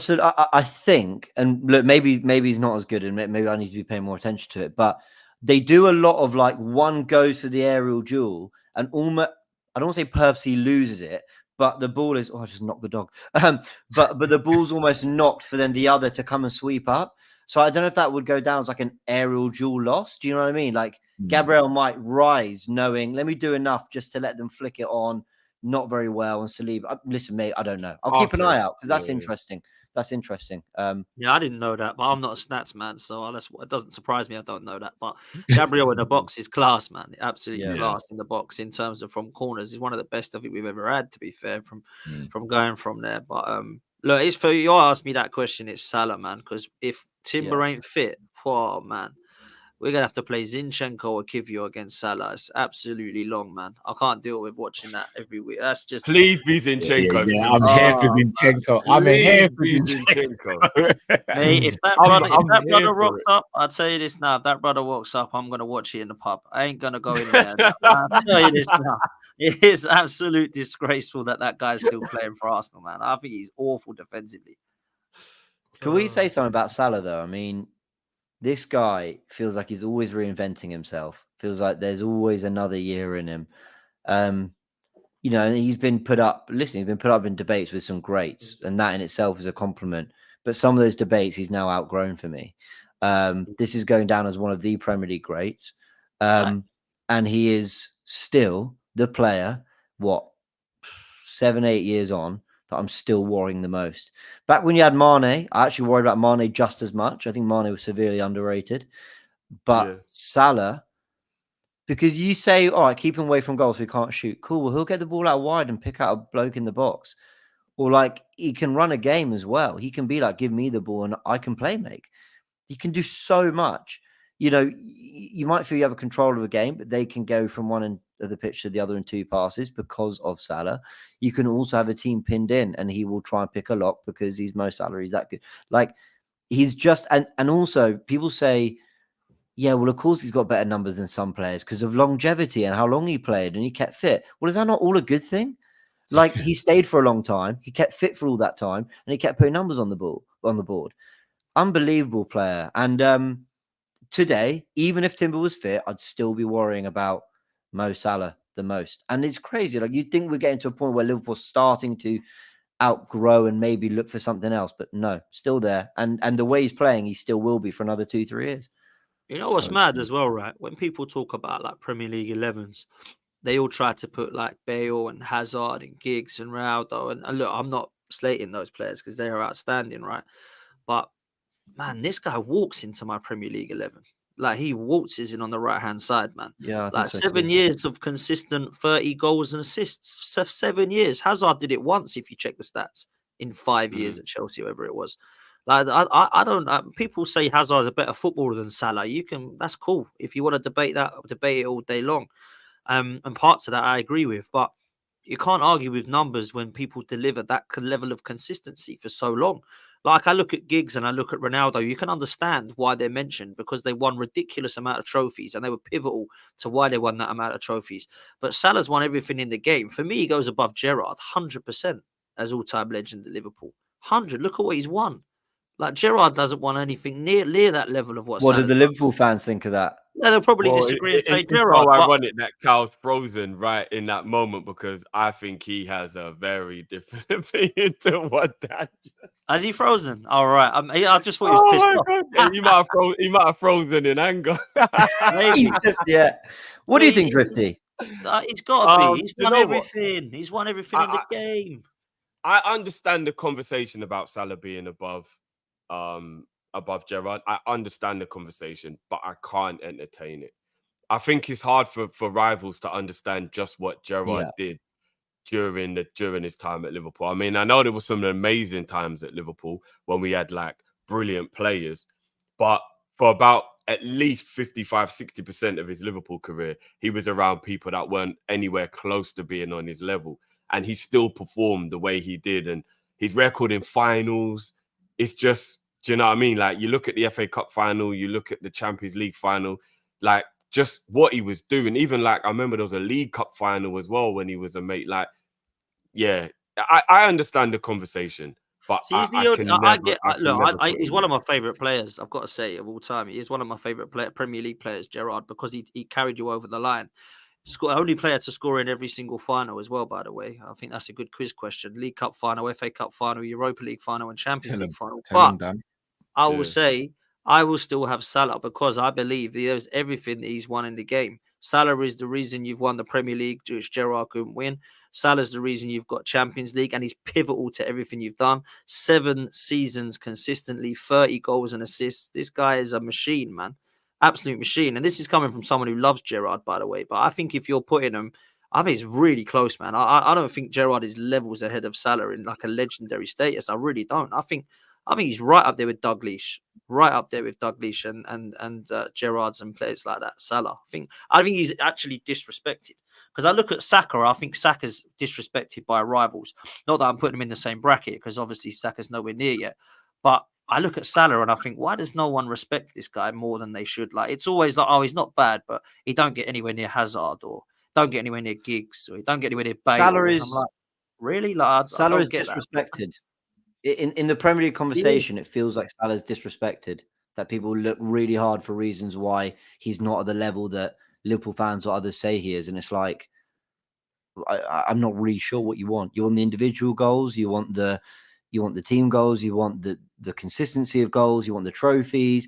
I think, and look, maybe he's not as good, and maybe I need to be paying more attention to it. But they do a lot of like one goes for the aerial duel, and almost I don't want to say purposely loses it, but the ball is I just knocked the dog. But the ball's almost knocked for then the other to come and sweep up. So I don't know if that would go down as like an aerial duel loss. Do you know what I mean? Like Gabriel might rise knowing, let me do enough just to let them flick it on. Not very well. And Saliba, listen, mate, I don't know. I'll keep an eye out because that's interesting. That's interesting. Yeah, I didn't know that, but I'm not a stats man, so it doesn't surprise me. I don't know that, but Gabriel in the box is class, man. Absolutely class in the box in terms of from corners. He's one of the best I think we've ever had. To be fair, from going from there. But look, it's for you. Asked me that question. It's Salah, man, because if Timber ain't fit, oh man, we're going to have to play Zinchenko or Kivio against Salah. It's absolutely long, man. I can't deal with watching that every week. That's just... Please be Zinchenko. Yeah, I'm here for Zinchenko. I'm here for Zinchenko. Mate, if that brother rocks up, I'll tell you this now. If that brother walks up, I'm going to watch it in the pub. I ain't going to go in there. I'll tell you this now. It is absolute disgraceful that guy's still playing for Arsenal, man. I think he's awful defensively. Can we say something about Salah, though? I mean... This guy feels like he's always reinventing himself. Feels like there's always another year in him. He's been put up. Listen, he's been put up in debates with some greats, and that in itself is a compliment. But some of those debates he's now outgrown for me. This is going down as one of the Premier League greats, and he is still the player. 7-8 years on. I'm still worrying the most. Back when you had Mane, I actually worried about Mane just as much. I think Mane was severely underrated. But Salah, because you say, all right, keep him away from goals so he can't shoot. Cool, well, he'll get the ball out wide and pick out a bloke in the box. Or like he can run a game as well. He can be like, give me the ball and I can play make. He can do so much. You might feel you have a control of a game, but they can go from one end of the pitch to the other in 2 passes because of Salah. You can also have a team pinned in and he will try and pick a lock because he's Mo Salah. He's that good. Like he's just, and also people say, yeah, well, of course he's got better numbers than some players because of longevity and how long he played and he kept fit. Well, is that not all a good thing? Like he stayed for a long time. He kept fit for all that time and he kept putting numbers on the board. Unbelievable player. And, today, even if Timber was fit, I'd still be worrying about Mo Salah the most. And it's crazy. Like you'd think we're getting to a point where Liverpool's starting to outgrow and maybe look for something else. But no, still there. And the way he's playing, he still will be for another 2-3 years. You know what's mad as well, right? When people talk about like Premier League 11s, they all try to put like Bale and Hazard and Giggs and Ronaldo. And look, I'm not slating those players because they are outstanding, right? But man, this guy walks into my Premier League 11. Like he waltzes in on the right-hand side, man. Yeah, I like think so 7 years of consistent 30 goals and assists. 7 years. Hazard did it once, if you check the stats, in 5 years at Chelsea, whatever it was. Like I don't. People say Hazard's a better footballer than Salah. That's cool. If you want to debate that, debate it all day long. And parts of that I agree with, but you can't argue with numbers when people deliver that level of consistency for so long. Like I look at Giggs and I look at Ronaldo, you can understand why they're mentioned because they won ridiculous amount of trophies and they were pivotal to why they won that amount of trophies. But Salah's won everything in the game. For me, he goes above Gerrard 100% as all-time legend at Liverpool. 100. Look at what he's won. Like Gerrard doesn't want anything near that level of what did the Liverpool fans think of that? Yeah, they'll probably disagree and say it's Gerrard. so ironic that Cal's frozen right in that moment because I think he has a very different opinion to what that just... Has he frozen? All right. I just thought he was pissed off. Yeah, he might have frozen in anger. What do you think, Drifty? He's got to be. He's won everything. He's won everything in the game. I understand the conversation about Salah being above Gerrard. I understand the conversation, but I can't entertain it. I think it's hard for rivals to understand just what Gerrard did during his time at Liverpool. I mean, I know there were some amazing times at Liverpool when we had like brilliant players, but for about at least 55-60% of his Liverpool career, he was around people that weren't anywhere close to being on his level, and he still performed the way he did. And his record in finals, it's just, do you know what I mean? Like, you look at the FA Cup final, you look at the Champions League final, like, just what he was doing. Even, like, I remember there was a League Cup final as well when he was a mate. Like, yeah, I understand the conversation, but see, he's one of my favourite players, I've got to say, of all time. He is one of my favourite Premier League players, Gerrard, because he carried you over the line. Only player to score in every single final as well, by the way. I think that's a good quiz question. League Cup final, FA Cup final, Europa League final, and Champions League final. But I will say, I will still have Salah because I believe there's everything that he's won in the game. Salah is the reason you've won the Premier League, which Gerrard couldn't win. Salah's the reason you've got Champions League, and he's pivotal to everything you've done. 7 seasons consistently, 30 goals and assists. This guy is a machine, man. Absolute machine. And this is coming from someone who loves Gerrard, by the way. But I think if you're putting him, I think it's really close, man. I don't think Gerrard is levels ahead of Salah in like a legendary status. I really don't. I think he's right up there with Dalglish, and Gerrard's and players like that. Salah. I think he's actually disrespected. Because I look at Saka, I think Saka's disrespected by rivals. Not that I'm putting him in the same bracket, because obviously Saka's nowhere near yet. But I look at Salah and I think, why does no one respect this guy more than they should? Like, it's always like, oh, he's not bad, but he don't get anywhere near Hazard, or don't get anywhere near Giggs, or he don't get anywhere near Bale. Salah is like, really? Like, Salah is disrespected. In the Premier League conversation, it feels like Salah's disrespected. That people look really hard for reasons why he's not at the level that Liverpool fans or others say he is. And it's like, I'm not really sure what you want. You want the individual goals, you want the team goals, you want the consistency of goals, you want the trophies,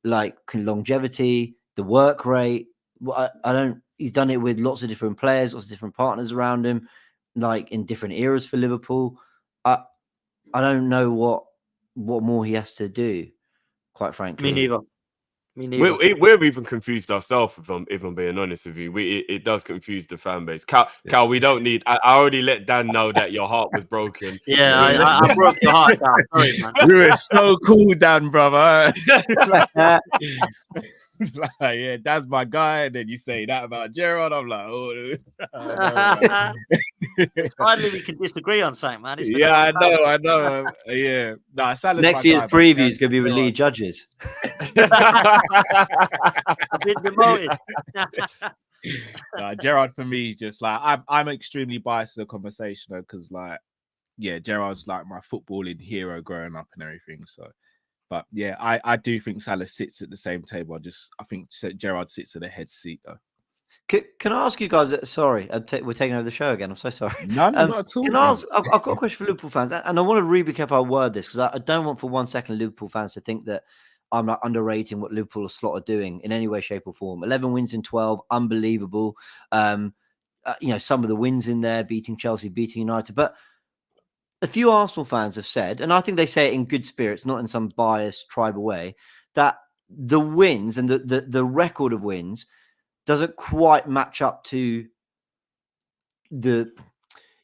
like longevity, the work rate. I don't. He's done it with lots of different players, lots of different partners around him, like in different eras for Liverpool. I don't know what more he has to do, quite frankly. Me neither. We're even confused ourselves, if I'm being honest with you. It does confuse the fan base. Cal, we don't need... I already let Dan know that your heart was broken. Yeah, I broke your heart, Cal. Sorry, man. You were so cool, Dan, brother. Yeah, that's my guy. And then you say that about Gerrard. I'm like, oh. Finally, we can disagree on something, man. Yeah, I know. Yeah. Nah, next year's preview is going to be with lead judges. I've been demoted. Gerrard for me is just like, I'm extremely biased to the conversation because, like, yeah, Gerrard's like my footballing hero growing up and everything. So. But yeah, I do think Salah sits at the same table. I think Gerrard sits at the head seat though. Can I ask you guys? Sorry, we're taking over the show again. I'm so sorry. No, not at all. Can I ask? I've got a question for Liverpool fans, and I want to really be careful how I word this, because I don't want for 1 second Liverpool fans to think that I'm like underrating what Liverpool or Slot are doing in any way, shape, or form. 11 wins in 12, unbelievable. Some of the wins in there, beating Chelsea, beating United, but a few Arsenal fans have said, and I think they say it in good spirits, not in some biased tribal way, that the wins and the record of wins doesn't quite match up to the.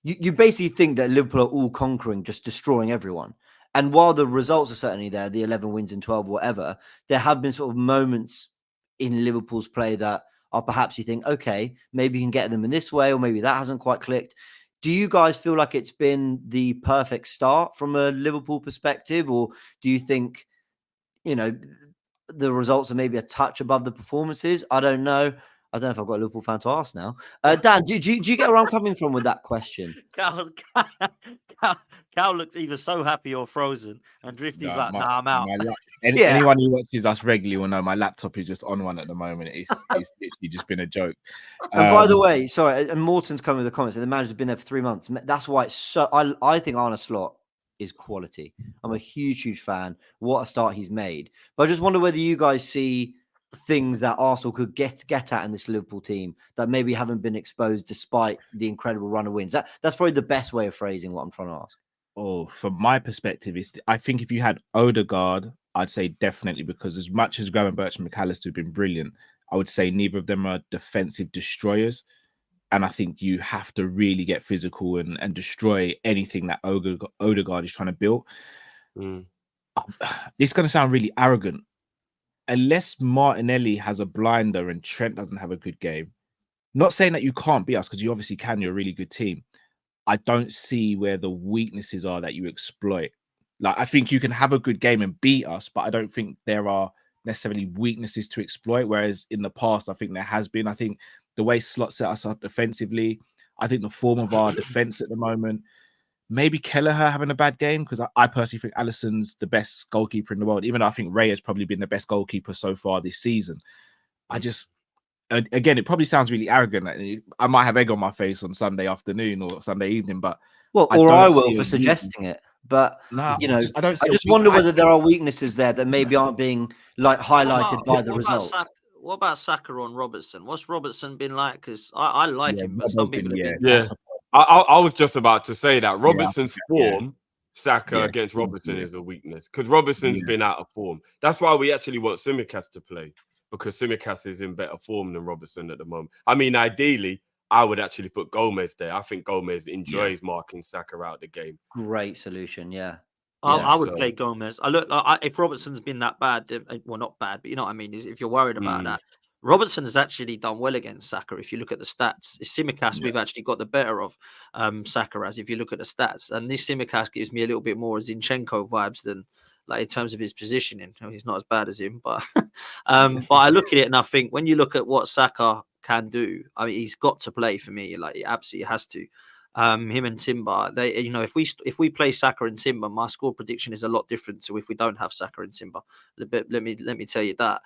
You basically think that Liverpool are all conquering, just destroying everyone. And while the results are certainly there, the 11 wins in 12, whatever, there have been sort of moments in Liverpool's play that are perhaps you think, okay, maybe you can get them in this way, or maybe that hasn't quite clicked. Do you guys feel like it's been the perfect start from a Liverpool perspective, or do you think, the results are maybe a touch above the performances? I don't know. I don't know if I've got a Liverpool fan to ask now. Dan, do you get where I'm coming from with that question? Cal looks either so happy or frozen, and Drifty's I'm out. Anyone who watches us regularly will know my laptop is just on one at the moment. It's literally just been a joke. And by the way, sorry, and Morton's coming with the comments, and the manager's been there for 3 months. That's why it's so. I think Arne Slot is quality. I'm a huge fan. What a start he's made. But I just wonder whether you guys see things that Arsenal could get at in this Liverpool team that maybe haven't been exposed despite the incredible run of wins. That's probably the best way of phrasing what I'm trying to ask. Oh, from my perspective, I think if you had Odegaard, I'd say definitely, because as much as Gravenberch and McAllister have been brilliant, I would say neither of them are defensive destroyers. And I think you have to really get physical and destroy anything that Odegaard is trying to build. It's going to sound really arrogant. Unless Martinelli has a blinder and Trent doesn't have a good game, not saying that you can't beat us, because you obviously can, you're a really good team. I don't see where the weaknesses are that you exploit. Like, I think you can have a good game and beat us, but I don't think there are necessarily weaknesses to exploit. Whereas in the past, I think there has been. I think the way Slot set us up defensively, I think the form of our defense at the moment, maybe Kelleher having a bad game, because I personally think Alisson's the best goalkeeper in the world, even though I think Ray has probably been the best goalkeeper so far this season. Again, it probably sounds really arrogant. I might have egg on my face on Sunday afternoon or Sunday evening, but I will for suggesting it. But I just wonder whether there are weaknesses there that maybe aren't being highlighted by the results. What about Saka on Robertson? What's Robertson been like? Because I like him, but some people I was just about to say that Robertson's form, Saka against Robertson is a weakness, because Robertson's been out of form. That's why we actually want Tsimikas to play, because Tsimikas is in better form than Robertson at the moment. I mean, ideally, I would actually put Gomez there. I think Gomez enjoys marking Saka out the game. Great solution, I would play Gomez. If Robertson's been that bad, well, not bad, but you know what I mean. If you're worried about that, Robertson has actually done well against Saka. If you look at the stats, it's Tsimikas we've actually got the better of Saka, as if you look at the stats. And this Tsimikas gives me a little bit more Zinchenko vibes than, like, in terms of his positioning. He's not as bad as him, but but I look at it and I think when you look at what Saka can do, I mean, he's got to play for me. Like, he absolutely has to. Him and Timber, if we play Saka and Timber, my score prediction is a lot different to if we don't have Saka and Timber. Let me tell you that.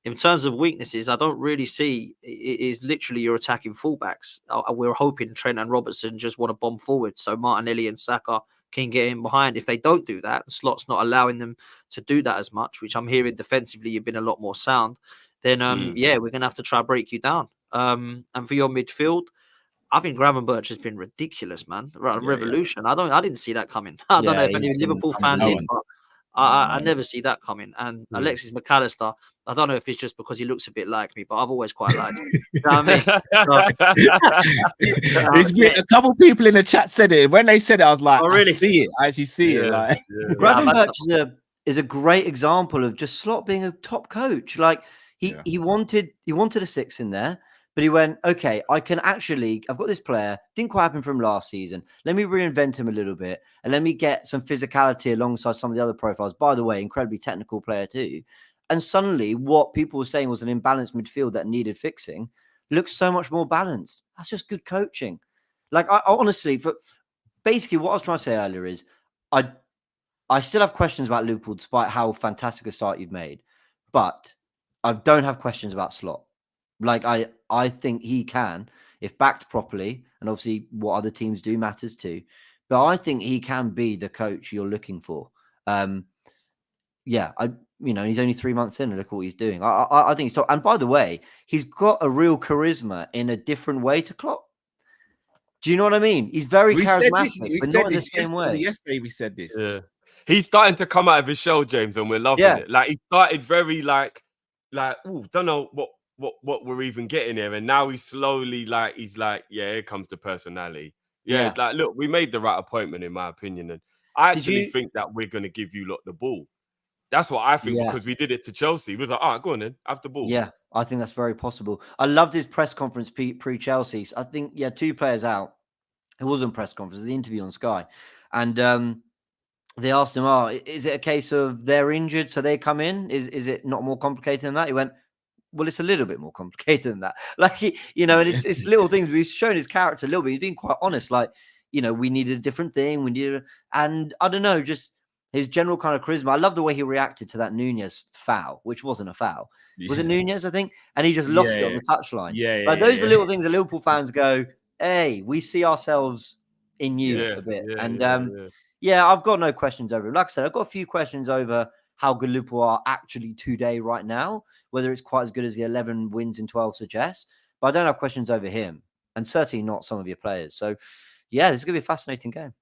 In terms of weaknesses, I don't really see. It is literally your attacking fullbacks. We're hoping Trent and Robertson just want to bomb forward, so Martinelli and Saka can get in behind. If they don't do that, and Slot's not allowing them to do that as much, which I'm hearing defensively, you've been a lot more sound. Then we're gonna have to try break you down. And for your midfield, I think Gravenberch has been ridiculous, man. Revolution. I didn't see that coming. I don't know if any Liverpool fan did, but I never see that coming. And Alexis McAllister, I don't know if it's just because he looks a bit like me, but I've always quite liked him. You know what I mean? A couple people in the chat said it. When they said it, I was like, I see it. I actually see it. Like, Gravenberch is a great example of just Slot being a top coach. Like, he wanted a 6 in there. But he went, okay, I've got this player, didn't quite happen from last season. Let me reinvent him a little bit and let me get some physicality alongside some of the other profiles. By the way, incredibly technical player too. And suddenly what people were saying was an imbalanced midfield that needed fixing looks so much more balanced. That's just good coaching. Like, I honestly, basically what I was trying to say earlier is I still have questions about Liverpool despite how fantastic a start you've made. But I don't have questions about Slot. Like I think he can, if backed properly, and obviously what other teams do matters too. But I think he can be the coach you're looking for. Yeah, he's only 3 months in, and look at what he's doing. I think he's top. And by the way, he's got a real charisma in a different way to Klopp. Do you know what I mean? He's very charismatic, but not in the same way. Yesterday we said this. Yeah, he's starting to come out of his shell, James, and we're loving it. Like he started very like, oh, don't know what we're even getting here, and now he's slowly he's like, yeah, here comes the personality. Yeah, like look, we made the right appointment in my opinion, and I actually think that we're going to give you lot the ball. That's what I think because we did it to Chelsea. We was like, all right, go on then, have the ball. Yeah, I think that's very possible. I loved his press conference pre-Chelsea. I think, 2 players out. It wasn't a press conference, the interview on Sky. And they asked him, is it a case of they're injured, so they come in? Is it not more complicated than that? He went, well, it's a little bit more complicated than that. Like, and it's little things. We've shown his character a little bit. He's been quite honest. Like, we needed a different thing. And I don't know, just his general kind of charisma. I love the way he reacted to that Nunez foul, which wasn't a foul. Yeah. Was it Nunez, I think? And he just lost it on the touchline. Those are the little things that Liverpool fans go, hey, we see ourselves in you a bit. I've got no questions over him. Like I said, I've got a few questions over how good Liverpool are actually today, right now, whether it's quite as good as the 11 wins in 12 suggests. But I don't have questions over him, and certainly not some of your players. So, this is going to be a fascinating game.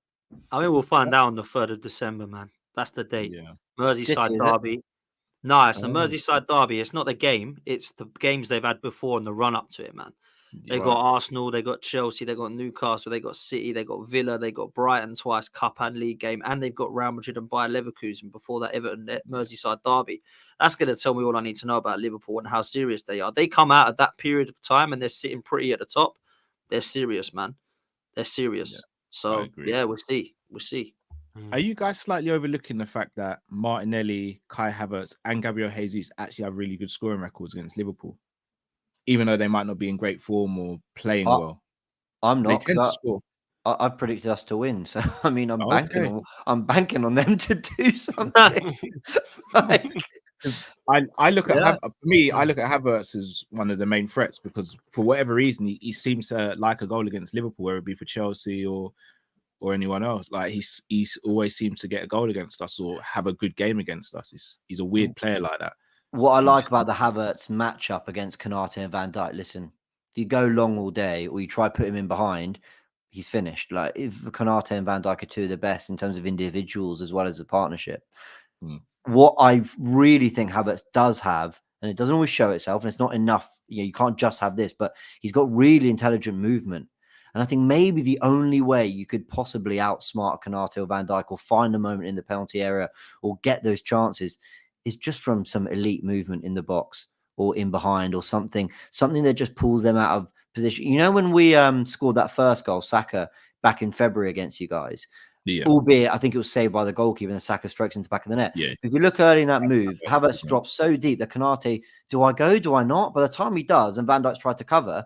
I mean, we'll find out on the 3rd of December, man. That's the date. Yeah. Merseyside derby. No, it's the Merseyside derby. It's not the game. It's the games they've had before and the run-up to it, man. They got Arsenal, they got Chelsea, they got Newcastle, they got City, they got Villa, they got Brighton twice, Cup and League game, and they've got Real Madrid and Bayer Leverkusen before that Everton Merseyside derby. That's going to tell me all I need to know about Liverpool and how serious they are. They come out at that period of time and they're sitting pretty at the top. They're serious, man. They're serious. Yeah, so, we'll see. We'll see. Are you guys slightly overlooking the fact that Martinelli, Kai Havertz, and Gabriel Jesus actually have really good scoring records against Liverpool? Even though they might not be in great form or playing well. I'm not. I've predicted us to win. So, I mean, I'm banking on them to do something. I look at I look at Havertz as one of the main threats because for whatever reason, he seems to like a goal against Liverpool, whether it be for Chelsea or anyone else. Like he's always seems to get a goal against us or have a good game against us. He's a weird player like that. What I like about the Havertz matchup against Konate and Van Dijk, listen, if you go long all day or you try to put him in behind, he's finished. Like if Konate and Van Dijk are 2 of the best in terms of individuals as well as the partnership. What I really think Havertz does have, and it doesn't always show itself, and it's not enough, you can't just have this, but he's got really intelligent movement. And I think maybe the only way you could possibly outsmart Konate or Van Dijk or find a moment in the penalty area or get those chances is just from some elite movement in the box or in behind or something that just pulls them out of position. When we scored that first goal, Saka, back in February against you guys, albeit I think it was saved by the goalkeeper and the Saka strokes into the back of the net. Yeah. If you look early in that move, Havertz drops so deep that Konate, do I go? Do I not? By the time he does and Van Dijk's tried to cover,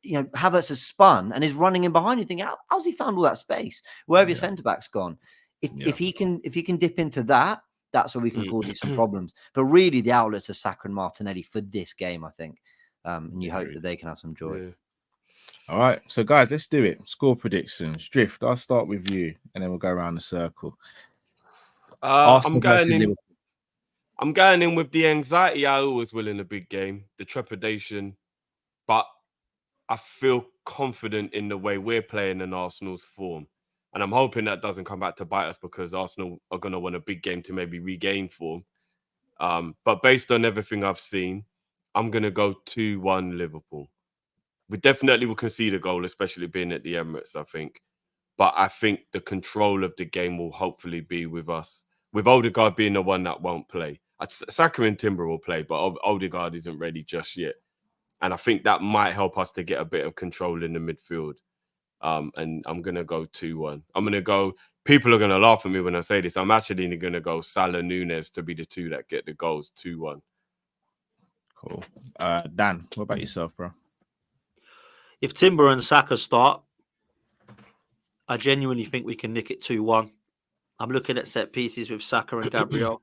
Havertz has spun and is running in behind. You think, how's he found all that space? Where have your centre-back's gone? If he can dip into that, that's where we can cause you some problems. But really, the outlets are Saka and Martinelli for this game, I think. And you hope that they can have some joy. Yeah. All right. So, guys, let's do it. Score predictions. Drift, I'll start with you, and then we'll go around the circle. I'm going in with the anxiety I always will in a big game, the trepidation. But I feel confident in the way we're playing in Arsenal's form. And I'm hoping that doesn't come back to bite us because Arsenal are going to want a big game to maybe regain form. But based on everything I've seen, I'm going to go 2-1 Liverpool. We definitely will concede a goal, especially being at the Emirates, I think. But I think the control of the game will hopefully be with us. With Odegaard being the one that won't play. Saka and Timber will play, but Odegaard isn't ready just yet. And I think that might help us to get a bit of control in the midfield. And I'm going to go 2-1. I'm going to go... People are going to laugh at me when I say this. I'm actually going to go Salah, Nunez to be the 2 that get the goals, 2-1. Cool. Dan, what about yourself, bro? If Timber and Saka start, I genuinely think we can nick it 2-1. I'm looking at set pieces with Saka and Gabriel.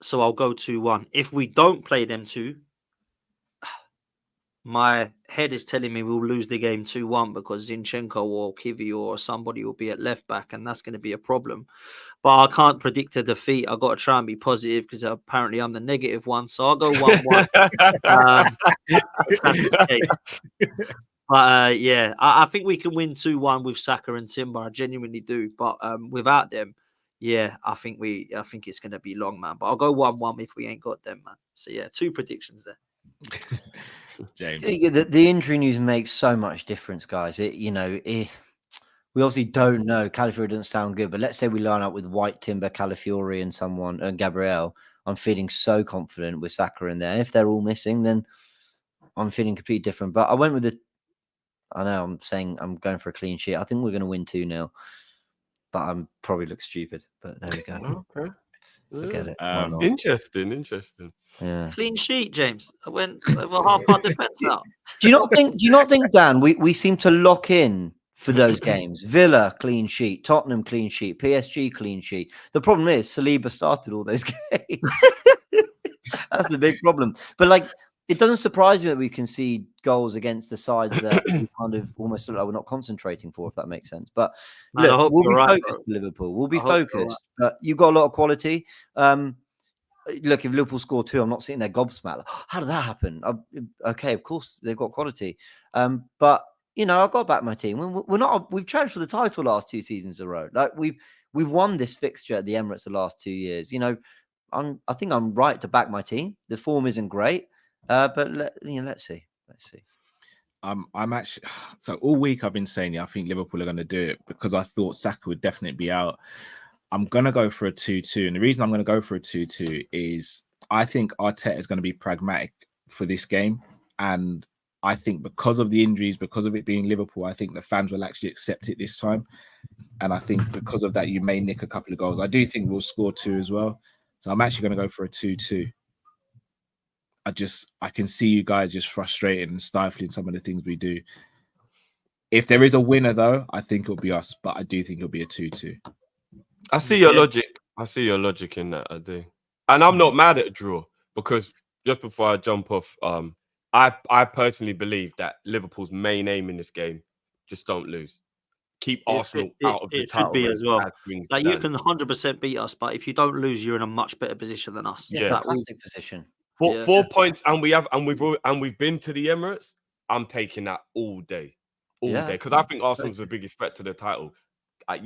So I'll go 2-1. If we don't play them 2, My head is telling me we'll lose the game 2-1 because Zinchenko or Kivi or somebody will be at left back, and that's going to be a problem. But I can't predict a defeat. I've got to try and be positive because apparently I'm the negative one. So I'll go 1-1. That's the case. But yeah, I think we can win 2-1 with Saka and Timber. I genuinely do. But without them, yeah, I think it's going to be long, man. But I'll go 1-1 if we ain't got them, man. So yeah, 2 predictions there. James. The injury news makes so much difference, guys. We obviously don't know. Calafiori doesn't sound good, but let's say we line up with White, Timber, Calafiori, and someone, and Gabriel. I'm feeling so confident with Saka in there. If they're all missing, then I'm feeling completely different. But I went with I know I'm saying I'm going for a clean sheet. I think we're going to win 2-0, but I'm probably look stupid. But there we go. Okay. Forget it. Interesting. Yeah. Clean sheet, James. I went half our defense out. Do you not think, Dan, we seem to lock in for those games? Villa clean sheet, Tottenham clean sheet, PSG clean sheet. The problem is Saliba started all those games. That's the big problem. But it doesn't surprise me that we concede goals against the sides that we kind of almost look like we're not concentrating for, if that makes sense. But Man, look, we'll be right, focused for Liverpool. We'll be I hope focused. But you've got a lot of quality. Look, if Liverpool score 2, I'm not sitting there gobsmacked. How did that happen? Okay, of course they've got quality. But I got back my team. We're not. We've challenged for the title last 2 seasons in a row. Like we've won this fixture at the Emirates the last 2 years. I think I'm right to back my team. The form isn't great, but let's see. I'm actually so all week I've been saying I think Liverpool are going to do it because I thought Saka would definitely be out. I'm going to go for a 2-2. And the reason I'm going to go for a 2-2 is I think Arteta is going to be pragmatic for this game. And I think because of the injuries, because of it being Liverpool, I think the fans will actually accept it this time. And I think because of that, you may nick a couple of goals. I do think we'll score 2 as well. So I'm actually going to go for a 2-2. I can see you guys just frustrated and stifling some of the things we do. If there is a winner, though, I think it'll be us. But I do think it'll be a 2-2. I see your logic. I see your logic in that. I do, and I'm not mad at a draw because just before I jump off, I personally believe that Liverpool's main aim in this game just don't lose, keep Arsenal out of the title. It should be as well. Like you can 100% beat us, but if you don't lose, you're in a much better position than us. Yeah, fantastic position. 4 points, and we've been to the Emirates. I'm taking that all day because I think Arsenal's the biggest threat to the title. I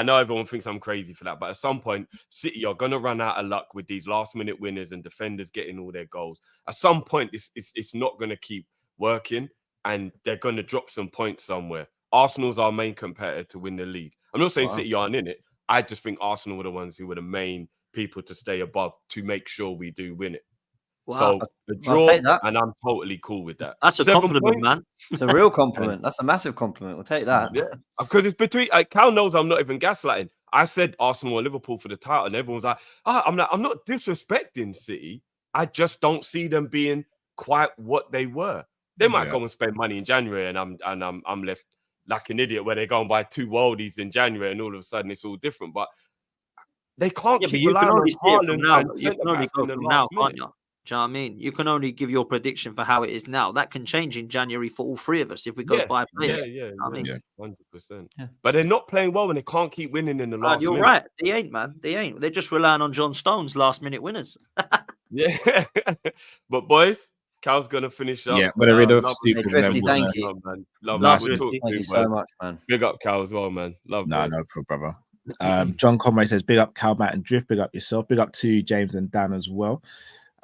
know everyone thinks I'm crazy for that, but at some point, City are going to run out of luck with these last-minute winners and defenders getting all their goals. At some point, it's not going to keep working, and they're going to drop some points somewhere. Arsenal's our main competitor to win the league. I'm not saying City aren't in it. I just think Arsenal were the ones who were the main people to stay above to make sure we do win it. Wow. So the draw, and I'm totally cool with that. That's a compliment, man. It's a real compliment. That's a massive compliment. We'll take that. Yeah, because it's between. Cal knows I'm not even gaslighting. I said Arsenal or Liverpool for the title, and everyone's like, I'm not disrespecting City. I just don't see them being quite what they were. They might go and spend money in January, and I'm left like an idiot where they go and buy 2 worldies in January, and all of a sudden it's all different. But they can't keep relying on Haaland. You can only go from now, can't you? Do you know what I mean? You can only give your prediction for how it is now. That can change in January for all 3 of us if we go buy players. Yeah, 100%. Yeah. But they're not playing well and they can't keep winning in the last minute. You're right. They ain't, man. They ain't. They're just relying on John Stones' last-minute winners. Yeah. But boys, Cal's going to finish up. Yeah, we're rid of stupid. Thank you. Thank you so much, man. Big up Cal as well, man. Love no problem, brother. John Conway says, big up Cal, Matt and Drift. Big up yourself. Big up to James and Dan as well.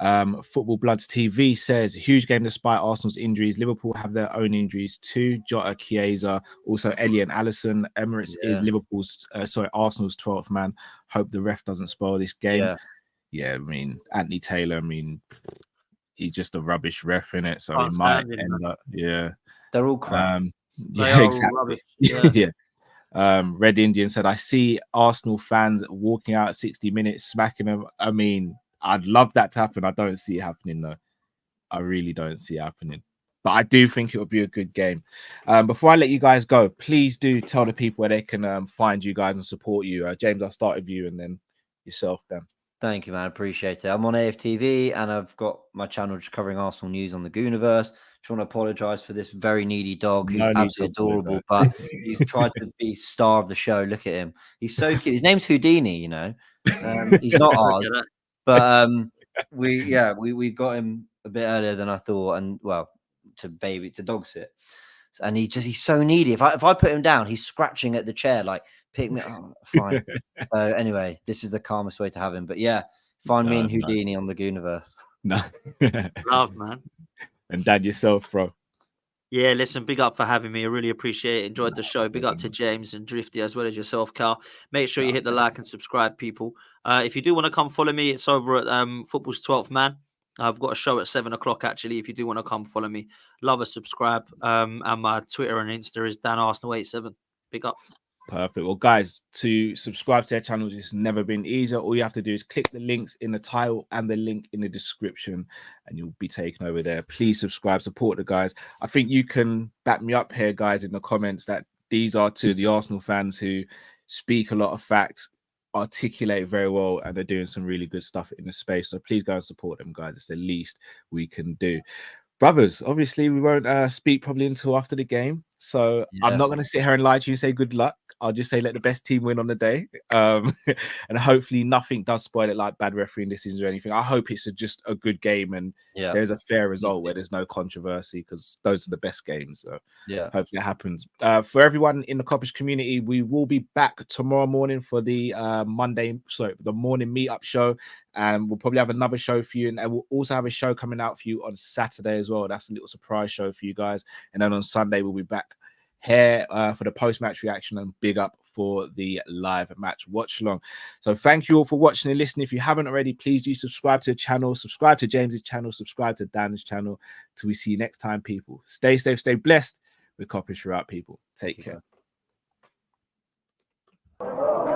Football Bloods TV says huge game despite Arsenal's injuries. Liverpool have their own injuries too. Jota, Chiesa, also Ellie and Allison. Emirates is Arsenal's 12th man. Hope the ref doesn't spoil this game. Yeah, I mean Anthony Taylor. I mean he's just a rubbish ref in it, so he might end up. Yeah, they're all crap. Yeah, exactly. Yeah. Red Indian said, I see Arsenal fans walking out at 60 minutes, smacking them. I mean, I'd love that to happen. I don't see it happening, though. I really don't see it happening. But I do think it will be a good game. Before I let you guys go, please do tell the people where they can find you guys and support you. James, I'll start with you and then yourself, Dan. Thank you, man. I appreciate it. I'm on AFTV and I've got my channel just covering Arsenal news on the Gooniverse. Just want to apologise for this very needy dog who's absolutely adorable, but he's tried to be star of the show. Look at him. He's so cute. His name's Houdini, you know. He's not ours. But we got him a bit earlier than I thought, and well, to dog sit. And he's so needy. If I put him down, he's scratching at the chair like, pick me up. Fine. So anyway, this is the calmest way to have him. But yeah, find me and Houdini on the Gooniverse. No. Love, man. And Dan, yourself, bro. Yeah, listen, big up for having me. I really appreciate it. Enjoyed the show. Big up to James and Drifty as well as yourself, Carl. Make sure you hit the like and subscribe, people. If you do want to come follow me, it's over at Football's 12th Man. I've got a show at 7 o'clock, actually, if you do want to come follow me. Love a subscribe. And my Twitter and Insta is DanArsenal87. Big up. Perfect. Well, guys, to subscribe to their channels, it's never been easier. All you have to do is click the links in the title and the link in the description, and you'll be taken over there. Please subscribe, support the guys. I think you can back me up here, guys, in the comments that these are to the Arsenal fans who speak a lot of facts, articulate very well, and they're doing some really good stuff in the space. So please go and support them, guys. It's the least we can do. Brothers, obviously we won't speak probably until after the game, so I'm not going to sit here and lie to you and say good luck. I'll just say let the best team win on the day, and hopefully nothing does spoil it, like bad refereeing decisions or anything. I hope it's just a good game and there's a fair result where there's no controversy, because those are the best games. So hopefully it happens. For everyone in the Kopish community, we will be back tomorrow morning for the the morning meetup show, and we'll probably have another show for you, and we'll also have a show coming out for you on Saturday as well. That's a little surprise show for you guys, and then on Sunday we'll be back here for the post-match reaction, and big up for the live match watch along. So thank you all for watching and listening. If you haven't already, please do subscribe to the channel, subscribe to James's channel, subscribe to Dan's channel. Till we see you next time, people. Stay safe, stay blessed. We're Kopish throughout, people. Take care. Yeah.